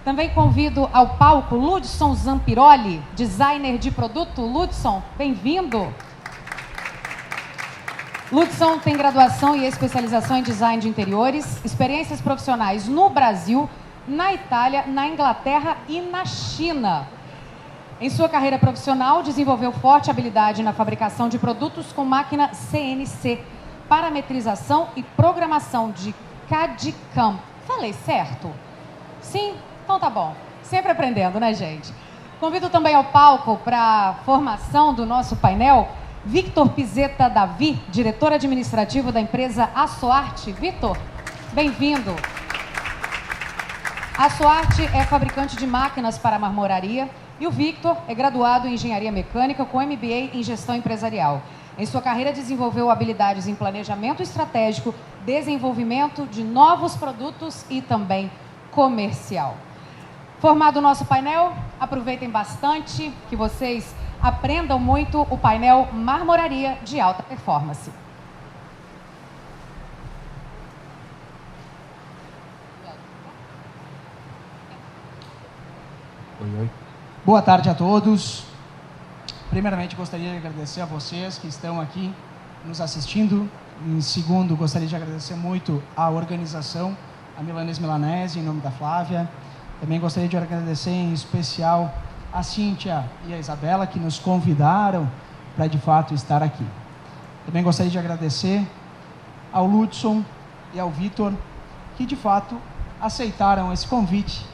Também convido ao palco Ludson Zampiroli, designer de produto. Ludson, bem-vindo. Ludson tem graduação e especialização em design de interiores, experiências profissionais no Brasil, na Itália, na Inglaterra e na China. Em sua carreira profissional, desenvolveu forte habilidade na fabricação de produtos com máquina CNC, parametrização e programação de CAD/CAM. Falei certo? Sim? Então tá bom. Sempre aprendendo, né, gente? Convido também ao palco para a formação do nosso painel Victor Pizeta Davi, diretor administrativo da empresa Assoarte. Victor, bem-vindo. A Assoarte é fabricante de máquinas para marmoraria e o Victor é graduado em engenharia mecânica com MBA em gestão empresarial. Em sua carreira desenvolveu habilidades em planejamento estratégico, desenvolvimento de novos produtos e também comercial. Formado o nosso painel, aproveitem bastante, que vocês aprendam muito o painel Marmoraria de Alta Performance. Oi. Boa tarde a todos. Primeiramente, gostaria de agradecer a vocês que estão aqui nos assistindo. Em segundo, gostaria de agradecer muito à organização, a Milanese, em nome da Flávia. Também gostaria de agradecer em especial a Cíntia e a Isabela, que nos convidaram para, de fato, estar aqui. Também gostaria de agradecer ao Ludson e ao Vitor, que, de fato, aceitaram esse convite,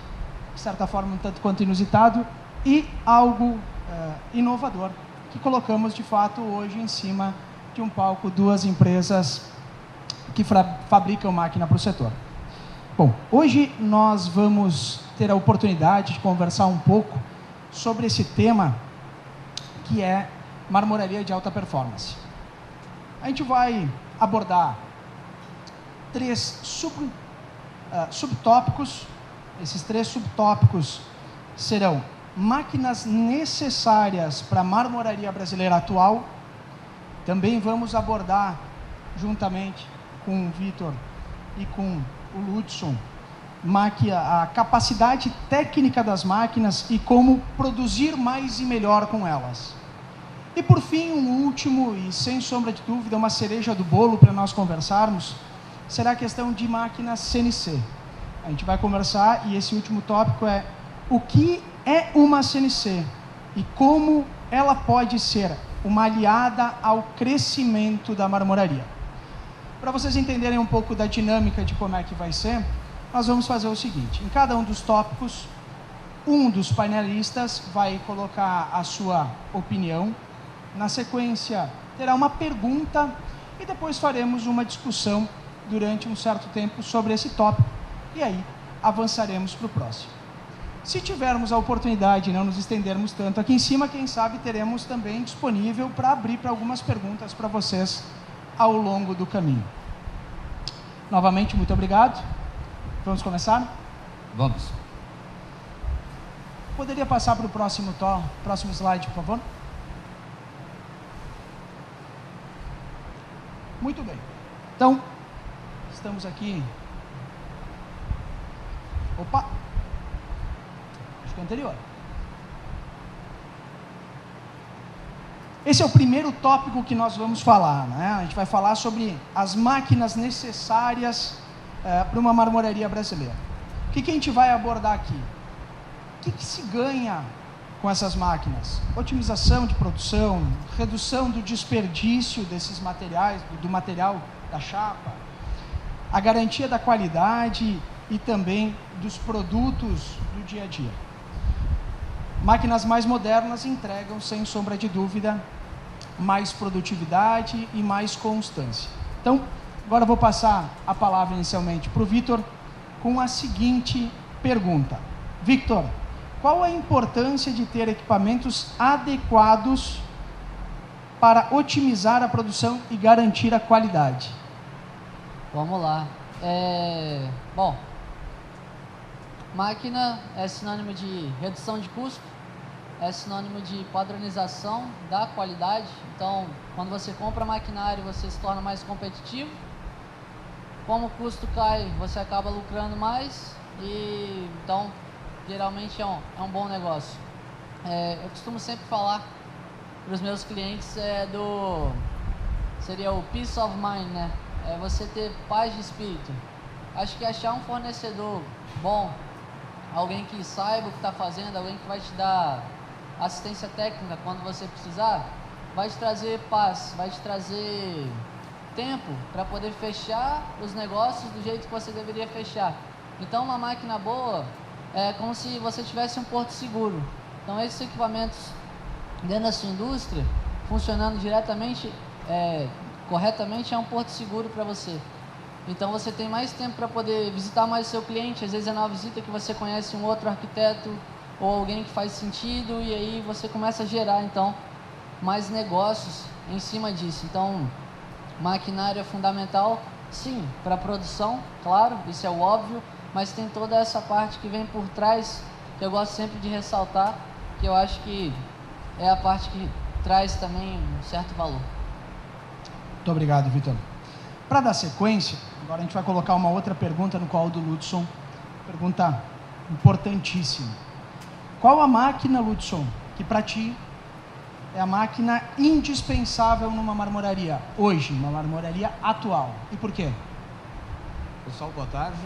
de certa forma, um tanto quanto inusitado e algo inovador, que colocamos, de fato, hoje em cima de um palco, duas empresas que fabricam máquina para o setor. Bom, hoje nós vamos ter a oportunidade de conversar um pouco sobre esse tema que é marmoraria de alta performance. A gente vai abordar 3 subtópicos. Esses 3 subtópicos serão máquinas necessárias para a marmoraria brasileira atual. Também vamos abordar, juntamente com o Vitor e com o Ludson, a capacidade técnica das máquinas e como produzir mais e melhor com elas. E por fim, um último e sem sombra de dúvida, uma cereja do bolo para nós conversarmos, será a questão de máquinas CNC. A gente vai conversar e esse último tópico é o que é uma CNC e como ela pode ser uma aliada ao crescimento da marmoraria. Para vocês entenderem um pouco da dinâmica de como é que vai ser, nós vamos fazer o seguinte: em cada um dos tópicos, um dos painelistas vai colocar a sua opinião, na sequência terá uma pergunta e depois faremos uma discussão durante um certo tempo sobre esse tópico e aí avançaremos para o próximo. Se tivermos a oportunidade e não nos estendermos tanto aqui em cima, quem sabe teremos também disponível para abrir para algumas perguntas para vocês ao longo do caminho. Novamente, muito obrigado. Vamos começar? Vamos. Poderia passar para o próximo slide, por favor? Muito bem. Então, estamos aqui. Opa! Acho que é anterior. Esse é o primeiro tópico que nós vamos falar, né? A gente vai falar sobre as máquinas necessárias para uma marmoraria brasileira. O que a gente vai abordar aqui? O que se ganha com essas máquinas? Otimização de produção, redução do desperdício desses materiais, do material da chapa, a garantia da qualidade e também dos produtos do dia a dia. Máquinas mais modernas entregam, sem sombra de dúvida, mais produtividade e mais constância. Então, agora eu vou passar a palavra inicialmente para o Vitor com a seguinte pergunta. Victor, qual a importância de ter equipamentos adequados para otimizar a produção e garantir a qualidade? Vamos lá. Bom, máquina é sinônimo de redução de custo, é sinônimo de padronização da qualidade. Então, quando você compra maquinário, você se torna mais competitivo. Como o custo cai, você acaba lucrando mais. E então, geralmente é um bom negócio. Eu costumo sempre falar para os meus clientes seria o peace of mind, né? É você ter paz de espírito. Acho que achar um fornecedor bom, alguém que saiba o que está fazendo, alguém que vai te dar assistência técnica quando você precisar, vai te trazer paz, vai te trazer tempo para poder fechar os negócios do jeito que você deveria fechar. Então, uma máquina boa é como se você tivesse um porto seguro. Então, esses equipamentos dentro da sua indústria, funcionando diretamente, corretamente, é um porto seguro para você. Então, você tem mais tempo para poder visitar mais o seu cliente. Às vezes é na visita que você conhece um outro arquiteto ou alguém que faz sentido, e aí você começa a gerar, então, mais negócios em cima disso. Então, maquinário é fundamental, sim, para a produção, claro, isso é o óbvio, mas tem toda essa parte que vem por trás, que eu gosto sempre de ressaltar, que eu acho que é a parte que traz também um certo valor. Muito obrigado, Vitor. Para dar sequência, agora a gente vai colocar uma outra pergunta no colo do Lutson, pergunta importantíssima. Qual a máquina, Lutson, que para ti é a máquina indispensável numa marmoraria hoje, uma marmoraria atual? E por quê? Pessoal, boa tarde.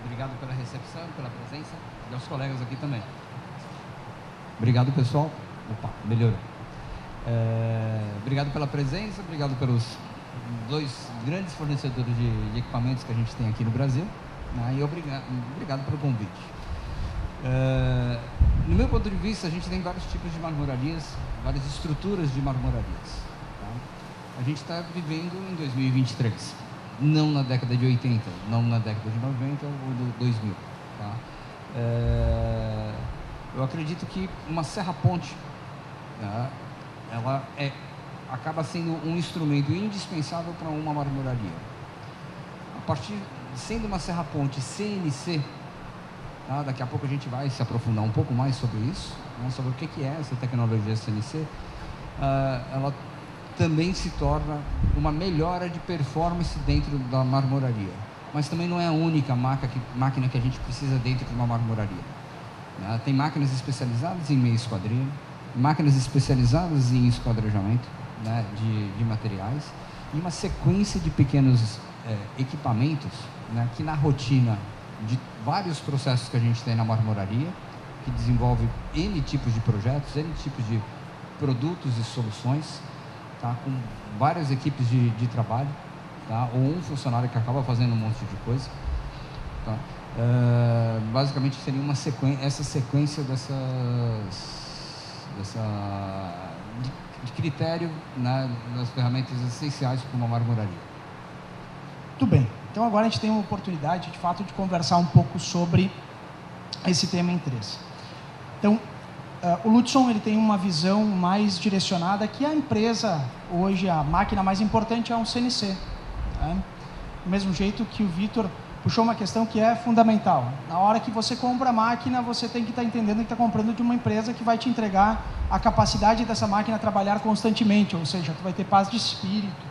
Obrigado pela recepção, pela presença e aos colegas aqui também. Obrigado, pessoal. Opa, melhorou. Obrigado pela presença, obrigado pelos dois grandes fornecedores de equipamentos que a gente tem aqui no Brasil, né? E obrigado pelo convite. No meu ponto de vista, a gente tem vários tipos de marmorarias, várias estruturas de marmorarias. Tá? A gente está vivendo em 2023, não na década de 80, não na década de 90 ou do 2000. Tá? Eu acredito que uma serra-ponte, tá? Ela acaba sendo um instrumento indispensável para uma marmoraria. A partir sendo uma serra-ponte CNC, tá? Daqui a pouco a gente vai se aprofundar um pouco mais sobre isso, né? Sobre o que é essa tecnologia CNC. Ela também se torna uma melhora de performance dentro da marmoraria, mas também não é a única máquina que a gente precisa dentro de uma marmoraria, né? Tem máquinas especializadas em meia esquadria, máquinas especializadas em esquadrejamento, né, de materiais, e uma sequência de pequenos equipamentos, né, que na rotina de vários processos que a gente tem na marmoraria, que desenvolve N tipos de projetos, N tipos de produtos e soluções, tá, com várias equipes de trabalho, tá, ou um funcionário que acaba fazendo um monte de coisa. Tá. Basicamente seria essa sequência de critério, né, das ferramentas essenciais para uma marmoraria. Muito bem. Então agora a gente tem uma oportunidade, de fato, de conversar um pouco sobre esse tema em três. Então, o Lutson, ele tem uma visão mais direcionada que a empresa, hoje, a máquina mais importante é um CNC. Né? Do mesmo jeito que o Vitor puxou uma questão que é fundamental. Na hora que você compra a máquina, você tem que estar entendendo que está comprando de uma empresa que vai te entregar a capacidade dessa máquina trabalhar constantemente, ou seja, tu vai ter paz de espírito.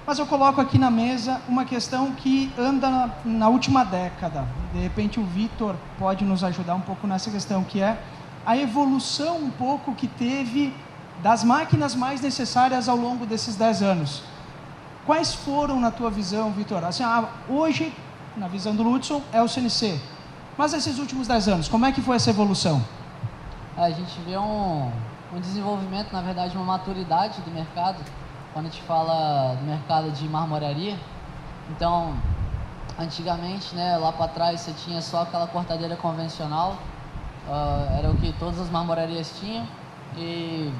Mas eu coloco aqui na mesa uma questão que anda na última década. De repente o Vitor pode nos ajudar um pouco nessa questão, que é a evolução um pouco que teve das máquinas mais necessárias ao longo desses 10 anos. Quais foram, na tua visão, Vitor? Assim, hoje, na visão do Lutson, é o CNC. Mas esses últimos 10 anos, como é que foi essa evolução? A gente vê um desenvolvimento, na verdade, uma maturidade do mercado, quando a gente fala do mercado de marmoraria. Então, antigamente, né, lá para trás, você tinha só aquela cortadeira convencional, era o que todas as marmorarias tinham, e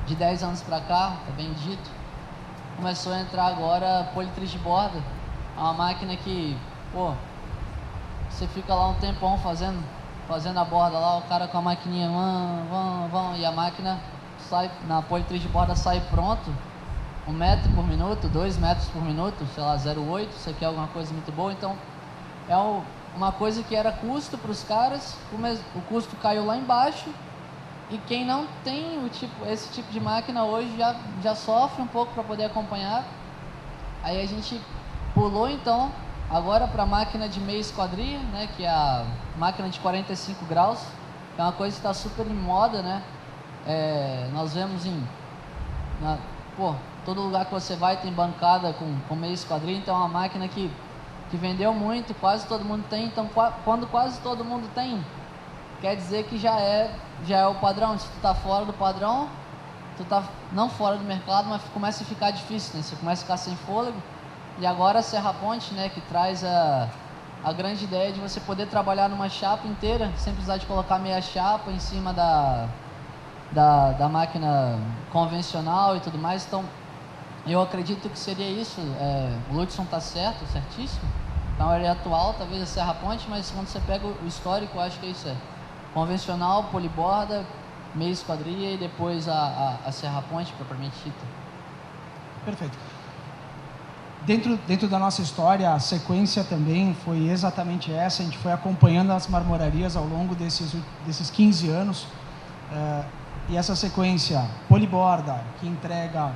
de 10 anos para cá, é bem dito, começou a entrar agora politriz de borda, uma máquina que, pô, você fica lá um tempão fazendo a borda lá, o cara com a maquininha, e a máquina sai, na politriz de borda sai pronto, 1 metro por minuto, 2 metros por minuto, sei lá, 0,8, isso aqui é alguma coisa muito boa. Então, é uma coisa que era custo para os caras, o custo caiu lá embaixo, e quem não tem esse tipo de máquina hoje já sofre um pouco para poder acompanhar. Aí a gente pulou então Agora para a máquina de meia esquadria, né, que é a máquina de 45 graus, é uma coisa que está super em moda, né? Nós vemos todo lugar que você vai tem bancada com meia esquadria, então é uma máquina que vendeu muito, quase todo mundo tem. Então quando quase todo mundo tem, quer dizer que já é o padrão. Se tu tá fora do padrão, tu tá não fora do mercado, mas começa a ficar difícil, né? Você começa a ficar sem fôlego. E agora a Serra Ponte, né, que traz a grande ideia de você poder trabalhar numa chapa inteira, sem precisar de colocar meia chapa em cima da máquina convencional e tudo mais. Então, eu acredito que seria isso. O Lutson está certíssimo. Então, ele é atual, talvez a Serra Ponte, mas quando você pega o histórico, eu acho que é isso. Convencional, poliborda, meia esquadria e depois a Serra Ponte, propriamente dita. Perfeito. Dentro da nossa história, a sequência também foi exatamente essa. A gente foi acompanhando as marmorarias ao longo desses 15 anos. E essa sequência poliborda, que entrega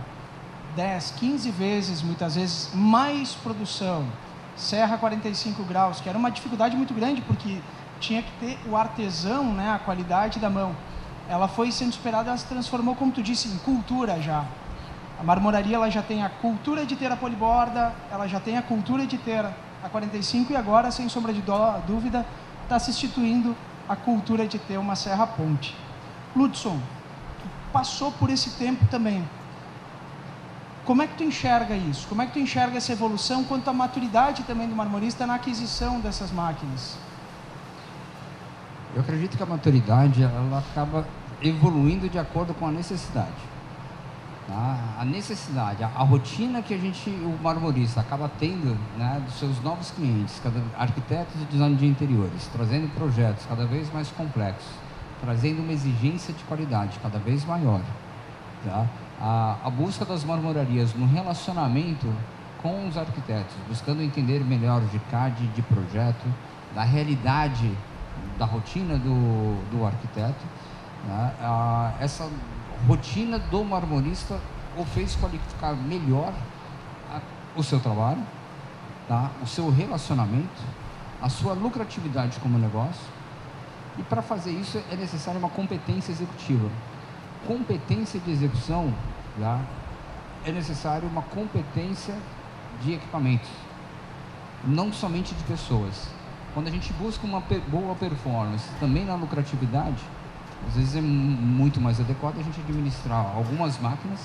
10, 15 vezes, muitas vezes, mais produção. Serra 45 graus, que era uma dificuldade muito grande, porque tinha que ter o artesão, né, a qualidade da mão. Ela foi sendo superada, ela se transformou, como tu disse, em cultura já. A marmoraria, ela já tem a cultura de ter a poliborda, ela já tem a cultura de ter a 45 e agora, sem sombra de dúvida, está se instituindo a cultura de ter uma Serra Ponte. Lutson, passou por esse tempo também. Como é que tu enxerga isso? Como é que tu enxerga essa evolução quanto à maturidade também do marmorista na aquisição dessas máquinas? Eu acredito que a maturidade ela acaba evoluindo de acordo com a necessidade. Tá? A necessidade, a rotina que o marmorista acaba tendo, né, dos seus novos clientes, arquitetos e design de interiores, trazendo projetos cada vez mais complexos, trazendo uma exigência de qualidade cada vez maior. Tá? A busca das marmorarias no relacionamento com os arquitetos, buscando entender melhor de CAD, de projeto, da realidade, da rotina do arquiteto, né? Essa rotina do marmorista o fez qualificar melhor o seu trabalho, tá? O seu relacionamento, a sua lucratividade como negócio. E para fazer isso é necessária uma competência executiva. Competência de execução, tá? É necessário uma competência de equipamentos, não somente de pessoas. Quando a gente busca uma boa performance também na lucratividade, às vezes é muito mais adequado a gente administrar algumas máquinas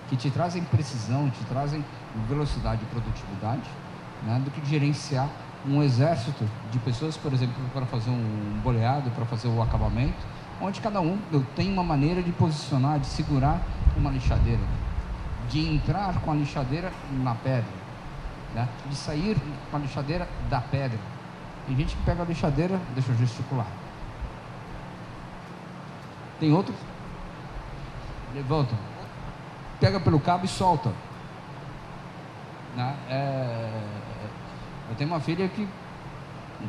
que te trazem precisão, te trazem velocidade e produtividade, né, do que gerenciar um exército de pessoas, por exemplo, para fazer um boleado, para fazer o acabamento, onde cada um tem uma maneira de posicionar, de segurar uma lixadeira, de entrar com a lixadeira na pedra, né, de sair com a lixadeira da pedra. Tem gente que pega a lixadeira, deixa eu gesticular. Tem outro, levanta, pega pelo cabo e solta. Né? Eu tenho uma filha que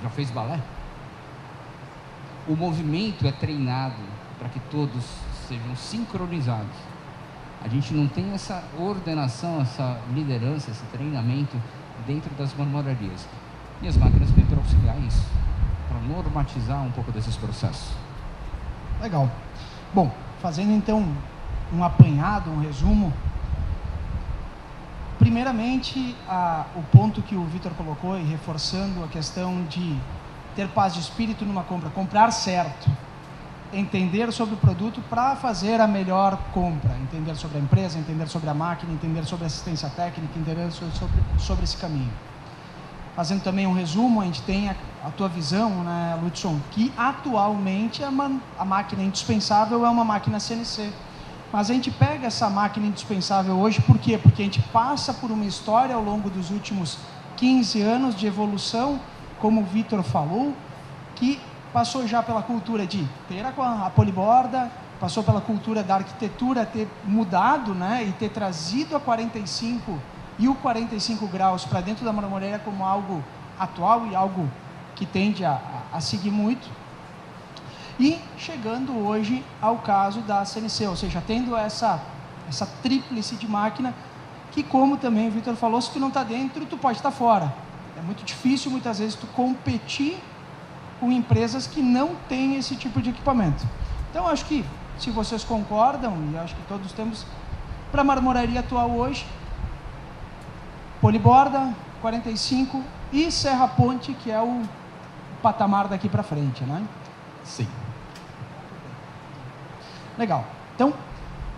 já fez balé. O movimento é treinado para que todos sejam sincronizados. A gente não tem essa ordenação, essa liderança, esse treinamento dentro das marmorarias. E as máquinas vêm para auxiliar isso, para normatizar um pouco desses processos. Legal. Bom, fazendo então um apanhado, um resumo. Primeiramente, o ponto que o Vitor colocou e reforçando a questão de ter paz de espírito numa compra, comprar certo, entender sobre o produto para fazer a melhor compra, entender sobre a empresa, entender sobre a máquina, entender sobre a assistência técnica, entender sobre esse caminho. Fazendo também um resumo, a gente tem a tua visão, né, Lutson, que atualmente a máquina indispensável é uma máquina CNC. Mas a gente pega essa máquina indispensável hoje, por quê? Porque a gente passa por uma história ao longo dos últimos 15 anos de evolução, como o Vitor falou, que passou já pela cultura de ter a poliborda, passou pela cultura da arquitetura ter mudado, né, e ter trazido a 45 e o 45 graus para dentro da marmoraria como algo atual e algo que tende a seguir muito. E chegando hoje ao caso da CNC, ou seja, tendo essa tríplice de máquina, que como também o Vitor falou, se tu não está dentro, tu pode estar fora. É muito difícil, muitas vezes, tu competir com empresas que não têm esse tipo de equipamento. Então, acho que, se vocês concordam, e acho que todos temos, para a marmoraria atual hoje, poliborda, 45 e serra ponte, que é o patamar daqui para frente, né? Sim. Legal. Então,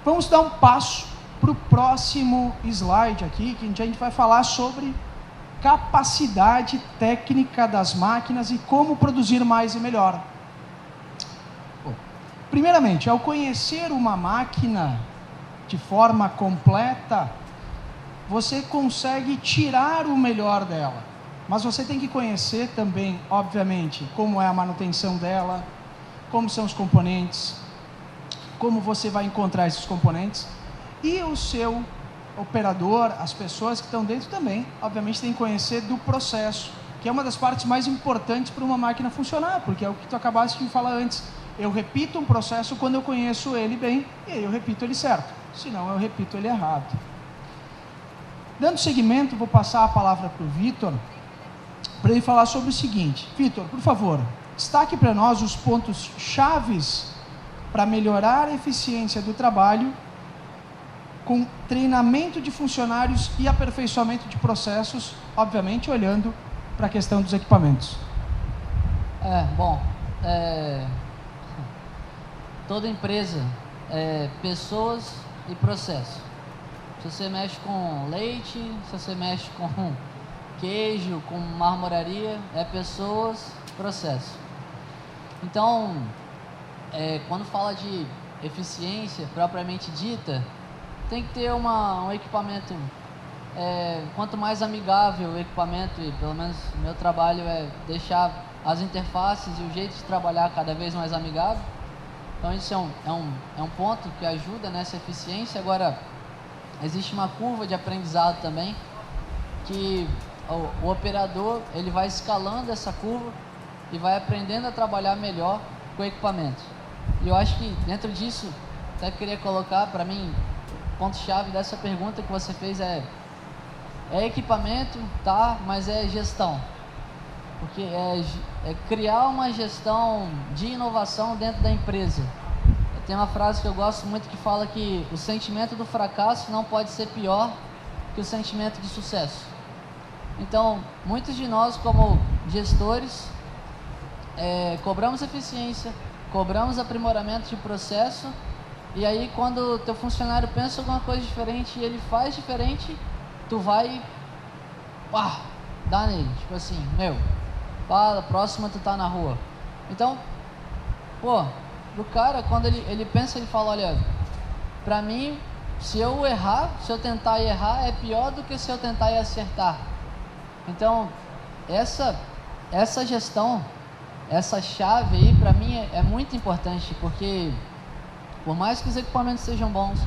vamos dar um passo para o próximo slide aqui, que a gente vai falar sobre capacidade técnica das máquinas e como produzir mais e melhor. Bom, primeiramente, ao conhecer uma máquina de forma completa, você consegue tirar o melhor dela. Mas você tem que conhecer também, obviamente, como é a manutenção dela, como são os componentes, como você vai encontrar esses componentes, e o seu operador, as pessoas que estão dentro também, obviamente, tem que conhecer do processo, que é uma das partes mais importantes para uma máquina funcionar, porque é o que tu acabaste de falar antes. Eu repito um processo quando eu conheço ele bem, e aí eu repito ele certo, senão eu repito ele errado. Dando seguimento, vou passar a palavra para o Vitor, para ele falar sobre o seguinte. Vitor, por favor, destaque para nós os pontos chaves para melhorar a eficiência do trabalho com treinamento de funcionários e aperfeiçoamento de processos, obviamente olhando para a questão dos equipamentos. Toda empresa é pessoas e processo. Se você mexe com leite, se você mexe com queijo, com marmoraria, é pessoas, processo. Então, quando fala de eficiência propriamente dita, tem que ter um equipamento, quanto mais amigável o equipamento, e pelo menos o meu trabalho é deixar as interfaces e o jeito de trabalhar cada vez mais amigável. Então isso é um ponto que ajuda nessa eficiência. Agora, existe uma curva de aprendizado também, que o operador ele vai escalando essa curva e vai aprendendo a trabalhar melhor com o equipamento. E eu acho que dentro disso, até queria colocar, para mim, o ponto-chave dessa pergunta que você fez é equipamento, tá, mas é gestão. Porque é criar uma gestão de inovação dentro da empresa. Tem uma frase que eu gosto muito que fala que o sentimento do fracasso não pode ser pior que o sentimento de sucesso. Então, muitos de nós como gestores cobramos eficiência, cobramos aprimoramento de processo, e aí quando o teu funcionário pensa alguma coisa diferente e ele faz diferente, tu vai dá nele, tipo assim, a próxima tu tá na rua. Então, do cara, quando ele pensa, ele fala, olha, pra mim, se eu tentar errar, é pior do que se eu tentar e acertar. Então, essa gestão, essa chave aí, pra mim, é muito importante, porque por mais que os equipamentos sejam bons,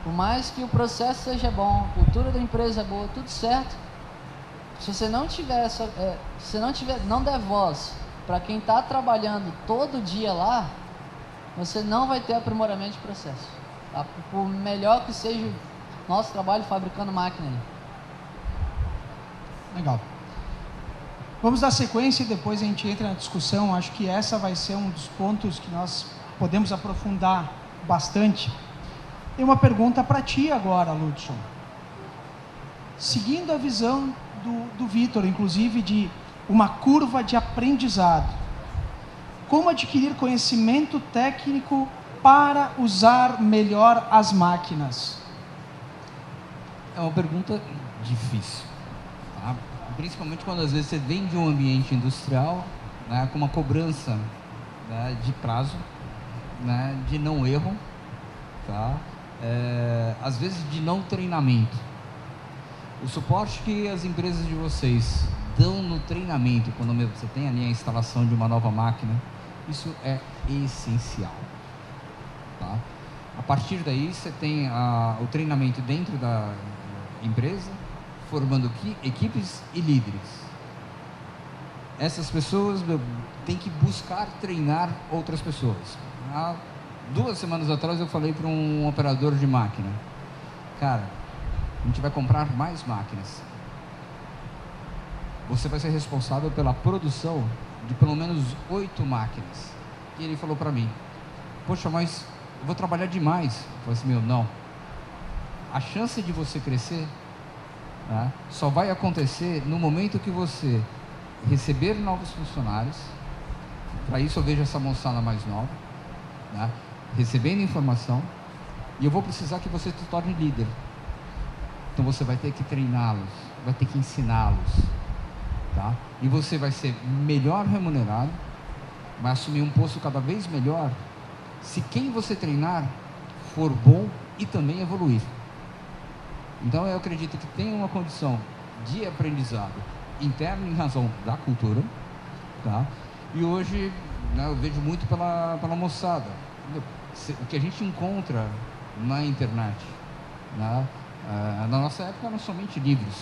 por mais que o processo seja bom, a cultura da empresa é boa, tudo certo, se você não tiver não der voz para quem está trabalhando todo dia lá, você não vai ter aprimoramento de processo, tá? Por melhor que seja o nosso trabalho fabricando máquina aí. Legal. Vamos dar sequência e depois a gente entra na discussão. Acho que essa vai ser um dos pontos que nós podemos aprofundar bastante. Tem uma pergunta para ti agora, Ludson. Seguindo a visão do Vitor, inclusive de uma curva de aprendizado, como adquirir conhecimento técnico para usar melhor as máquinas? É uma pergunta difícil, tá? Principalmente quando às vezes você vem de um ambiente industrial, né, com uma cobrança, né, de prazo, né, de não erro, tá? Às vezes de não treinamento. O suporte que as empresas de vocês dão no treinamento, quando você tem ali a instalação de uma nova máquina, isso é essencial, tá? A partir daí você tem o treinamento dentro da empresa, formando equipes e líderes. Essas pessoas têm que buscar treinar outras pessoas. Há 2 semanas atrás eu falei para um operador de máquina, cara, a gente vai comprar mais máquinas. você vai ser responsável pela produção de pelo menos 8 máquinas. E ele falou para mim, poxa, mas eu vou trabalhar demais. Eu falei assim, meu, não. A chance de você crescer, né, só vai acontecer no momento que você receber novos funcionários. Para isso eu vejo essa moçada mais nova, né, recebendo informação, e eu vou precisar que você se torne líder. Então você vai ter que treiná-los, vai ter que ensiná-los, tá? E você vai ser melhor remunerado, vai assumir um posto cada vez melhor, se quem você treinar for bom e também evoluir. Então eu acredito que tem uma condição de aprendizado interno em razão da cultura, tá? E hoje, né, eu vejo muito pela moçada, o que a gente encontra na internet, né? Na nossa época eram somente livros,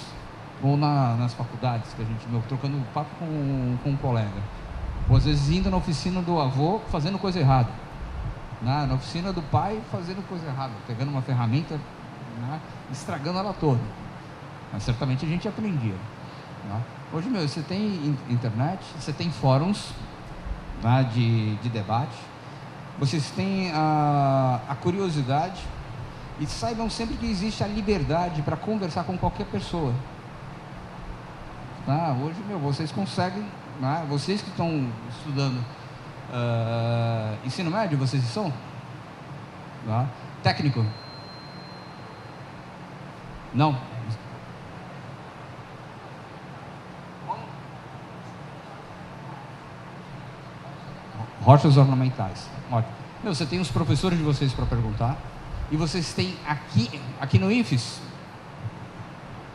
ou nas faculdades, que a gente, trocando papo com um colega, ou às vezes indo na oficina do avô fazendo coisa errada, né? Na oficina do pai fazendo coisa errada, pegando uma ferramenta, né, estragando ela toda. Mas certamente a gente aprendia, né? Hoje, você tem internet, você tem fóruns, né, de debate, vocês têm a curiosidade, e saibam sempre que existe a liberdade para conversar com qualquer pessoa. Tá? Hoje, vocês conseguem, né, vocês que estão estudando ensino médio, vocês são? Tá? Técnico? Não? Rochas ornamentais. Ótimo. Você tem os professores de vocês para perguntar. E vocês têm aqui no IFES?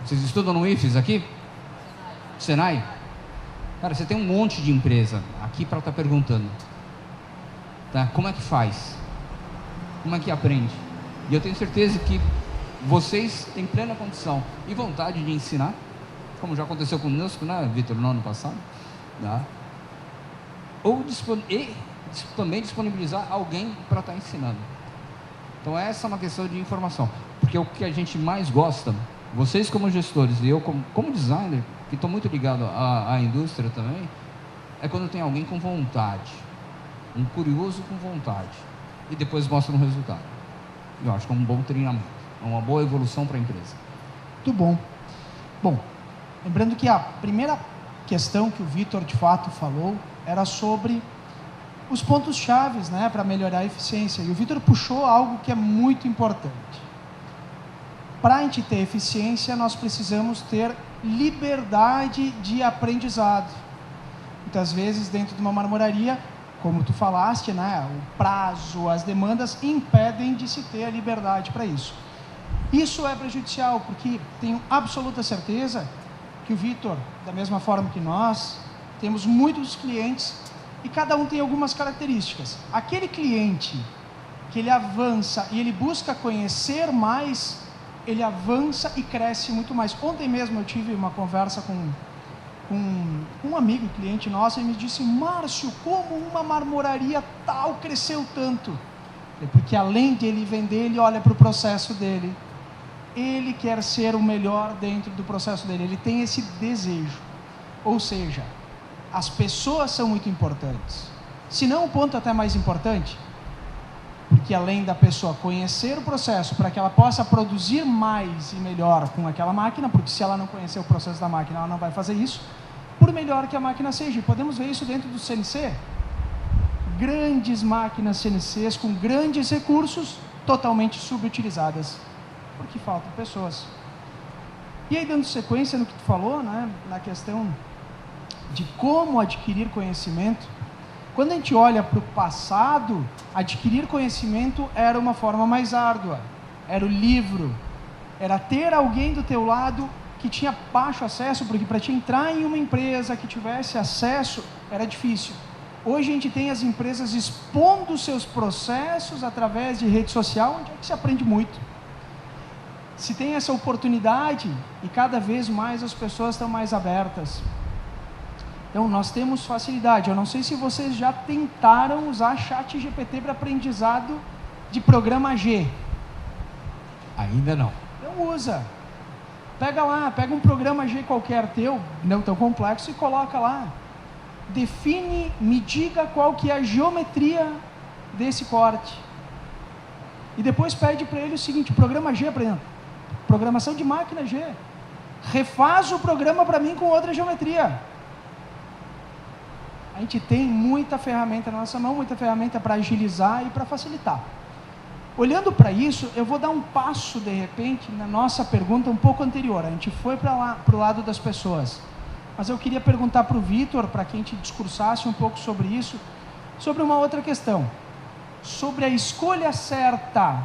Vocês estudam no IFES aqui? Senai? Cara, você tem um monte de empresa aqui para estar perguntando. Tá? Como é que faz? Como é que aprende? E eu tenho certeza que vocês têm plena condição e vontade de ensinar, como já aconteceu conosco, né, Vitor, no ano passado, tá? Também disponibilizar alguém para estar ensinando. Então essa é uma questão de informação, porque o que a gente mais gosta, vocês como gestores e eu como designer, que estou muito ligado à indústria também, é quando tem alguém com vontade, um curioso com vontade, e depois mostra um resultado. Eu acho que é um bom treinamento, é uma boa evolução para a empresa. Muito bom. Bom, lembrando que a primeira questão que o Vitor de fato falou era sobre os pontos chaves, né, para melhorar a eficiência. E o Vitor puxou algo que é muito importante. Para a gente ter eficiência, nós precisamos ter liberdade de aprendizado. Muitas vezes, dentro de uma marmoraria, como tu falaste, né, o prazo, as demandas impedem de se ter a liberdade para isso. Isso é prejudicial, porque tenho absoluta certeza que o Vitor, da mesma forma que nós, temos muitos clientes e cada um tem algumas características. Aquele cliente que ele avança e ele busca conhecer mais, ele avança e cresce muito mais. Ontem mesmo eu tive uma conversa com um amigo, cliente nosso, e me disse: Márcio, como uma marmoraria tal cresceu tanto? Porque além de ele vender, ele olha para o processo dele. Ele quer ser o melhor dentro do processo dele, ele tem esse desejo. Ou seja, as pessoas são muito importantes. Se não, um ponto até mais importante, porque além da pessoa conhecer o processo para que ela possa produzir mais e melhor com aquela máquina, porque se ela não conhecer o processo da máquina, ela não vai fazer isso, por melhor que a máquina seja. E podemos ver isso dentro do CNC. Grandes máquinas CNCs com grandes recursos, totalmente subutilizadas, porque faltam pessoas. E aí, dando sequência no que tu falou, né, na questão de como adquirir conhecimento, quando a gente olha para o passado, adquirir conhecimento era uma forma mais árdua, era o livro, era ter alguém do teu lado que tinha baixo acesso, porque para te entrar em uma empresa que tivesse acesso, era difícil. Hoje a gente tem as empresas expondo seus processos através de rede social, onde é que se aprende muito. Se tem essa oportunidade, e cada vez mais as pessoas estão mais abertas. Então, nós temos facilidade. Eu não sei se vocês já tentaram usar ChatGPT para aprendizado de programa G. Ainda não. Não usa. Pega lá, pega um programa G qualquer teu, não tão complexo, e coloca lá. Define, me diga qual que é a geometria desse corte. E depois pede para ele o seguinte, programa G, por exemplo, programação de máquina G. Refaz o programa para mim com outra geometria. A gente tem muita ferramenta na nossa mão, muita ferramenta para agilizar e para facilitar. Olhando para isso, eu vou dar um passo, de repente, na nossa pergunta um pouco anterior. A gente foi para o lado das pessoas. Mas eu queria perguntar para o Vitor, para que a gente discursasse um pouco sobre isso, sobre uma outra questão. Sobre a escolha certa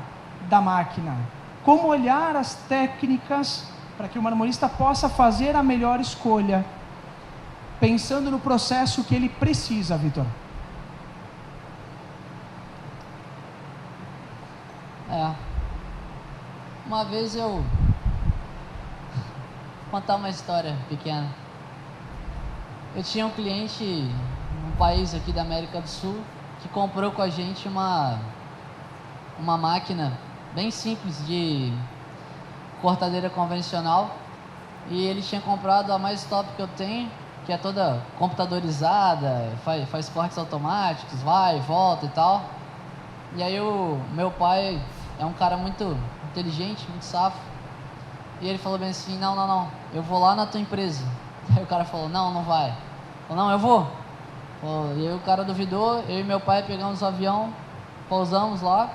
da máquina. Como olhar as técnicas para que o marmorista possa fazer a melhor escolha, pensando no processo que ele precisa, Vitor. Uma vez eu vou contar uma história pequena. Eu tinha um cliente num país aqui da América do Sul que comprou com a gente uma máquina bem simples de cortadeira convencional, e ele tinha comprado a mais top que eu tenho, que é toda computadorizada, faz cortes automáticos, vai e volta e tal. E aí o meu pai é um cara muito inteligente, muito safo, e ele falou bem assim, não, eu vou lá na tua empresa. Aí o cara falou, não vai. Falou, não, eu vou. E aí o cara duvidou, eu e meu pai pegamos o avião, pousamos lá,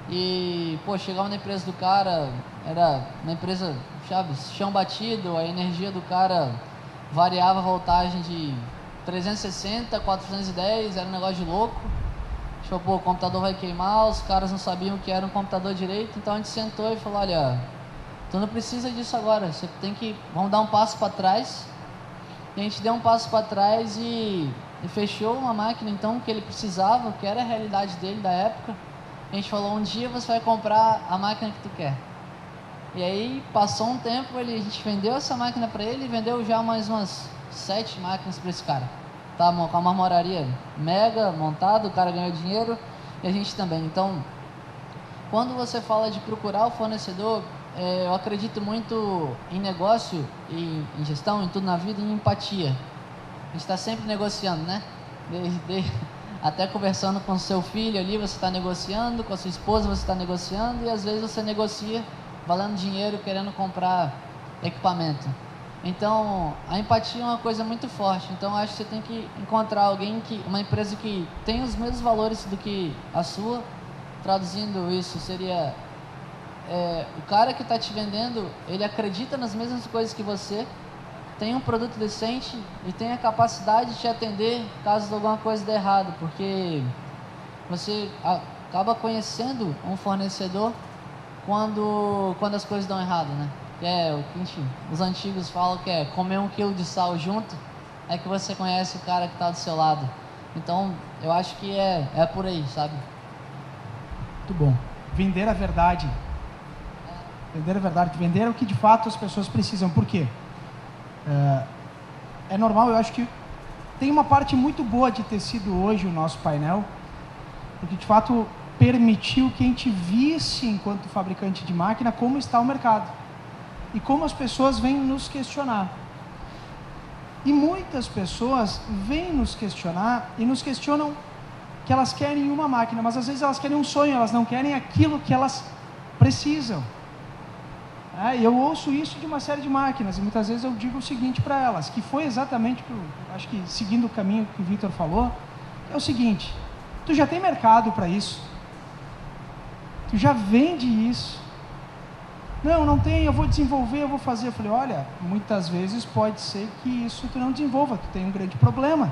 e chegamos na empresa do cara, era uma empresa, Chaves, chão batido, a energia do cara variava a voltagem de 360, 410, era um negócio de louco. A gente falou, o computador vai queimar, os caras não sabiam o que era um computador direito, então a gente sentou e falou, olha, tu não precisa disso agora, você tem que, vamos dar um passo para trás. E a gente deu um passo para trás e fechou uma máquina então que ele precisava, que era a realidade dele da época. A gente falou, um dia você vai comprar a máquina que tu quer. E aí passou um tempo, a gente vendeu essa máquina para ele e vendeu já mais umas 7 máquinas para esse cara. Tá com a marmoraria mega montada, o cara ganhou dinheiro e a gente também. Então, quando você fala de procurar o fornecedor, eu acredito muito em negócio, em gestão, em tudo na vida, em empatia. A gente está sempre negociando, né? Até conversando com seu filho ali, você está negociando, com a sua esposa você está negociando, e às vezes você negocia valendo dinheiro, querendo comprar equipamento. Então, a empatia é uma coisa muito forte. Então, acho que você tem que encontrar alguém, uma empresa que tem os mesmos valores do que a sua. Traduzindo isso, seria o cara que está te vendendo, ele acredita nas mesmas coisas que você, tem um produto decente e tem a capacidade de te atender caso alguma coisa dê errado, porque você acaba conhecendo um fornecedor quando as coisas dão errado, né? Que é o que os antigos falam, que é comer 1 quilo de sal junto, é que você conhece o cara que está do seu lado. Então, eu acho que é por aí, sabe? Muito bom. Vender a verdade. Vender a verdade, vender o que de fato as pessoas precisam. Por quê? É normal, eu acho que tem uma parte muito boa de ter sido hoje o nosso painel, porque de fato permitiu que a gente visse, enquanto fabricante de máquina, como está o mercado e como as pessoas vêm nos questionar. E muitas pessoas vêm nos questionar e nos questionam que elas querem uma máquina, mas às vezes elas querem um sonho, elas não querem aquilo que elas precisam. E eu ouço isso de uma série de máquinas, e muitas vezes eu digo o seguinte para elas, que foi exatamente, acho que seguindo o caminho que o Vitor falou, é o seguinte: tu já tem mercado para isso? Tu já vende isso? Não tem, eu vou desenvolver, eu vou fazer. Eu falei, olha, muitas vezes pode ser que isso tu não desenvolva, tu tem um grande problema,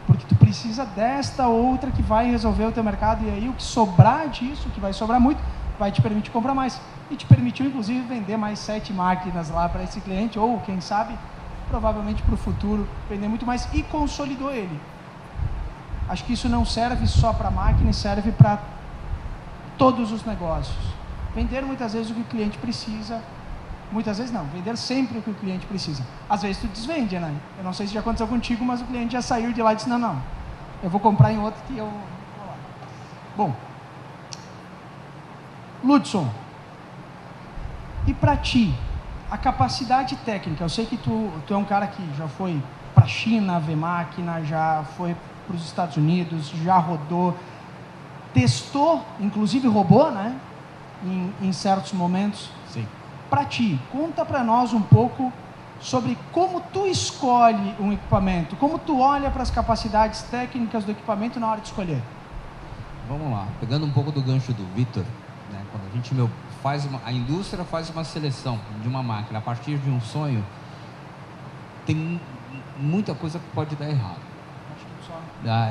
porque tu precisa desta outra que vai resolver o teu mercado, e aí o que sobrar disso, que vai sobrar muito, vai te permitir comprar mais. E te permitiu, inclusive, vender mais 7 máquinas lá para esse cliente, ou, quem sabe, provavelmente para o futuro, vender muito mais, e consolidou ele. Acho que isso não serve só para a máquina, serve para todos os negócios. Vender muitas vezes o que o cliente precisa, muitas vezes não, vender sempre o que o cliente precisa. Às vezes tu desvende, né? Eu não sei se já aconteceu contigo, mas o cliente já saiu de lá e disse, não, eu vou comprar em outro que eu vou lá. Bom, Ludson, e para ti, a capacidade técnica. Eu sei que tu é um cara que já foi para a China ver máquina, já foi para os Estados Unidos, já rodou, testou, inclusive robô, né? Em certos momentos. Sim. Para ti, conta para nós um pouco sobre como tu escolhe um equipamento, como tu olha para as capacidades técnicas do equipamento na hora de escolher. Vamos lá, pegando um pouco do gancho do Vitor, né, quando a gente a indústria faz uma seleção de uma máquina a partir de um sonho, tem muita coisa que pode dar errado.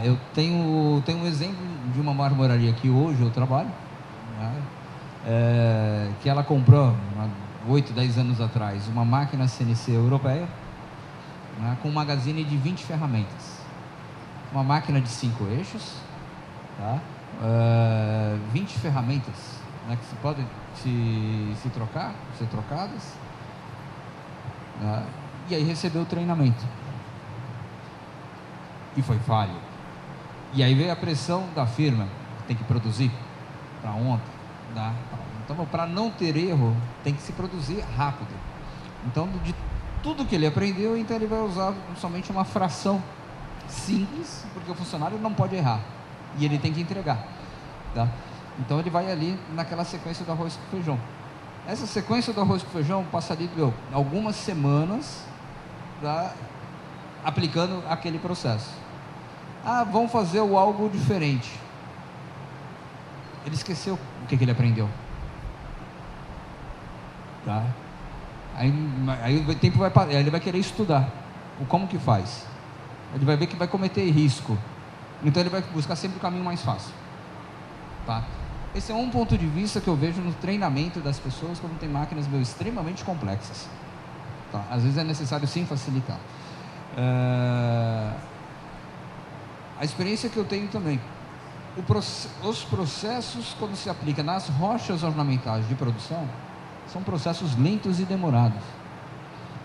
Eu tenho um exemplo de uma marmoraria que hoje eu trabalho, né, que ela comprou 8, 10 anos atrás uma máquina CNC europeia, né, com um magazine de 20 ferramentas, uma máquina de 5 eixos, tá? 20 ferramentas, né, que se podem ser trocadas, né, e aí recebeu o treinamento e foi falho, e aí veio a pressão da firma que tem que produzir para ontem, né? Então, para não ter erro, tem que se produzir rápido. Então, de tudo que ele aprendeu, então ele vai usar somente uma fração simples, porque o funcionário não pode errar e ele tem que entregar, tá? Então ele vai ali naquela sequência do arroz com feijão. Essa sequência do arroz com feijão passa ali algumas semanas, tá, aplicando aquele processo. Vamos fazer algo diferente. Ele esqueceu o que ele aprendeu, tá? Aí o tempo ele vai querer estudar como que faz. Ele vai ver que vai cometer risco. Então ele vai buscar sempre o caminho mais fácil, tá? Esse é um ponto de vista que eu vejo no treinamento das pessoas quando tem máquinas extremamente complexas, tá? Às vezes é necessário sim facilitar. A experiência que eu tenho também, os processos quando se aplica nas rochas ornamentais de produção são processos lentos e demorados.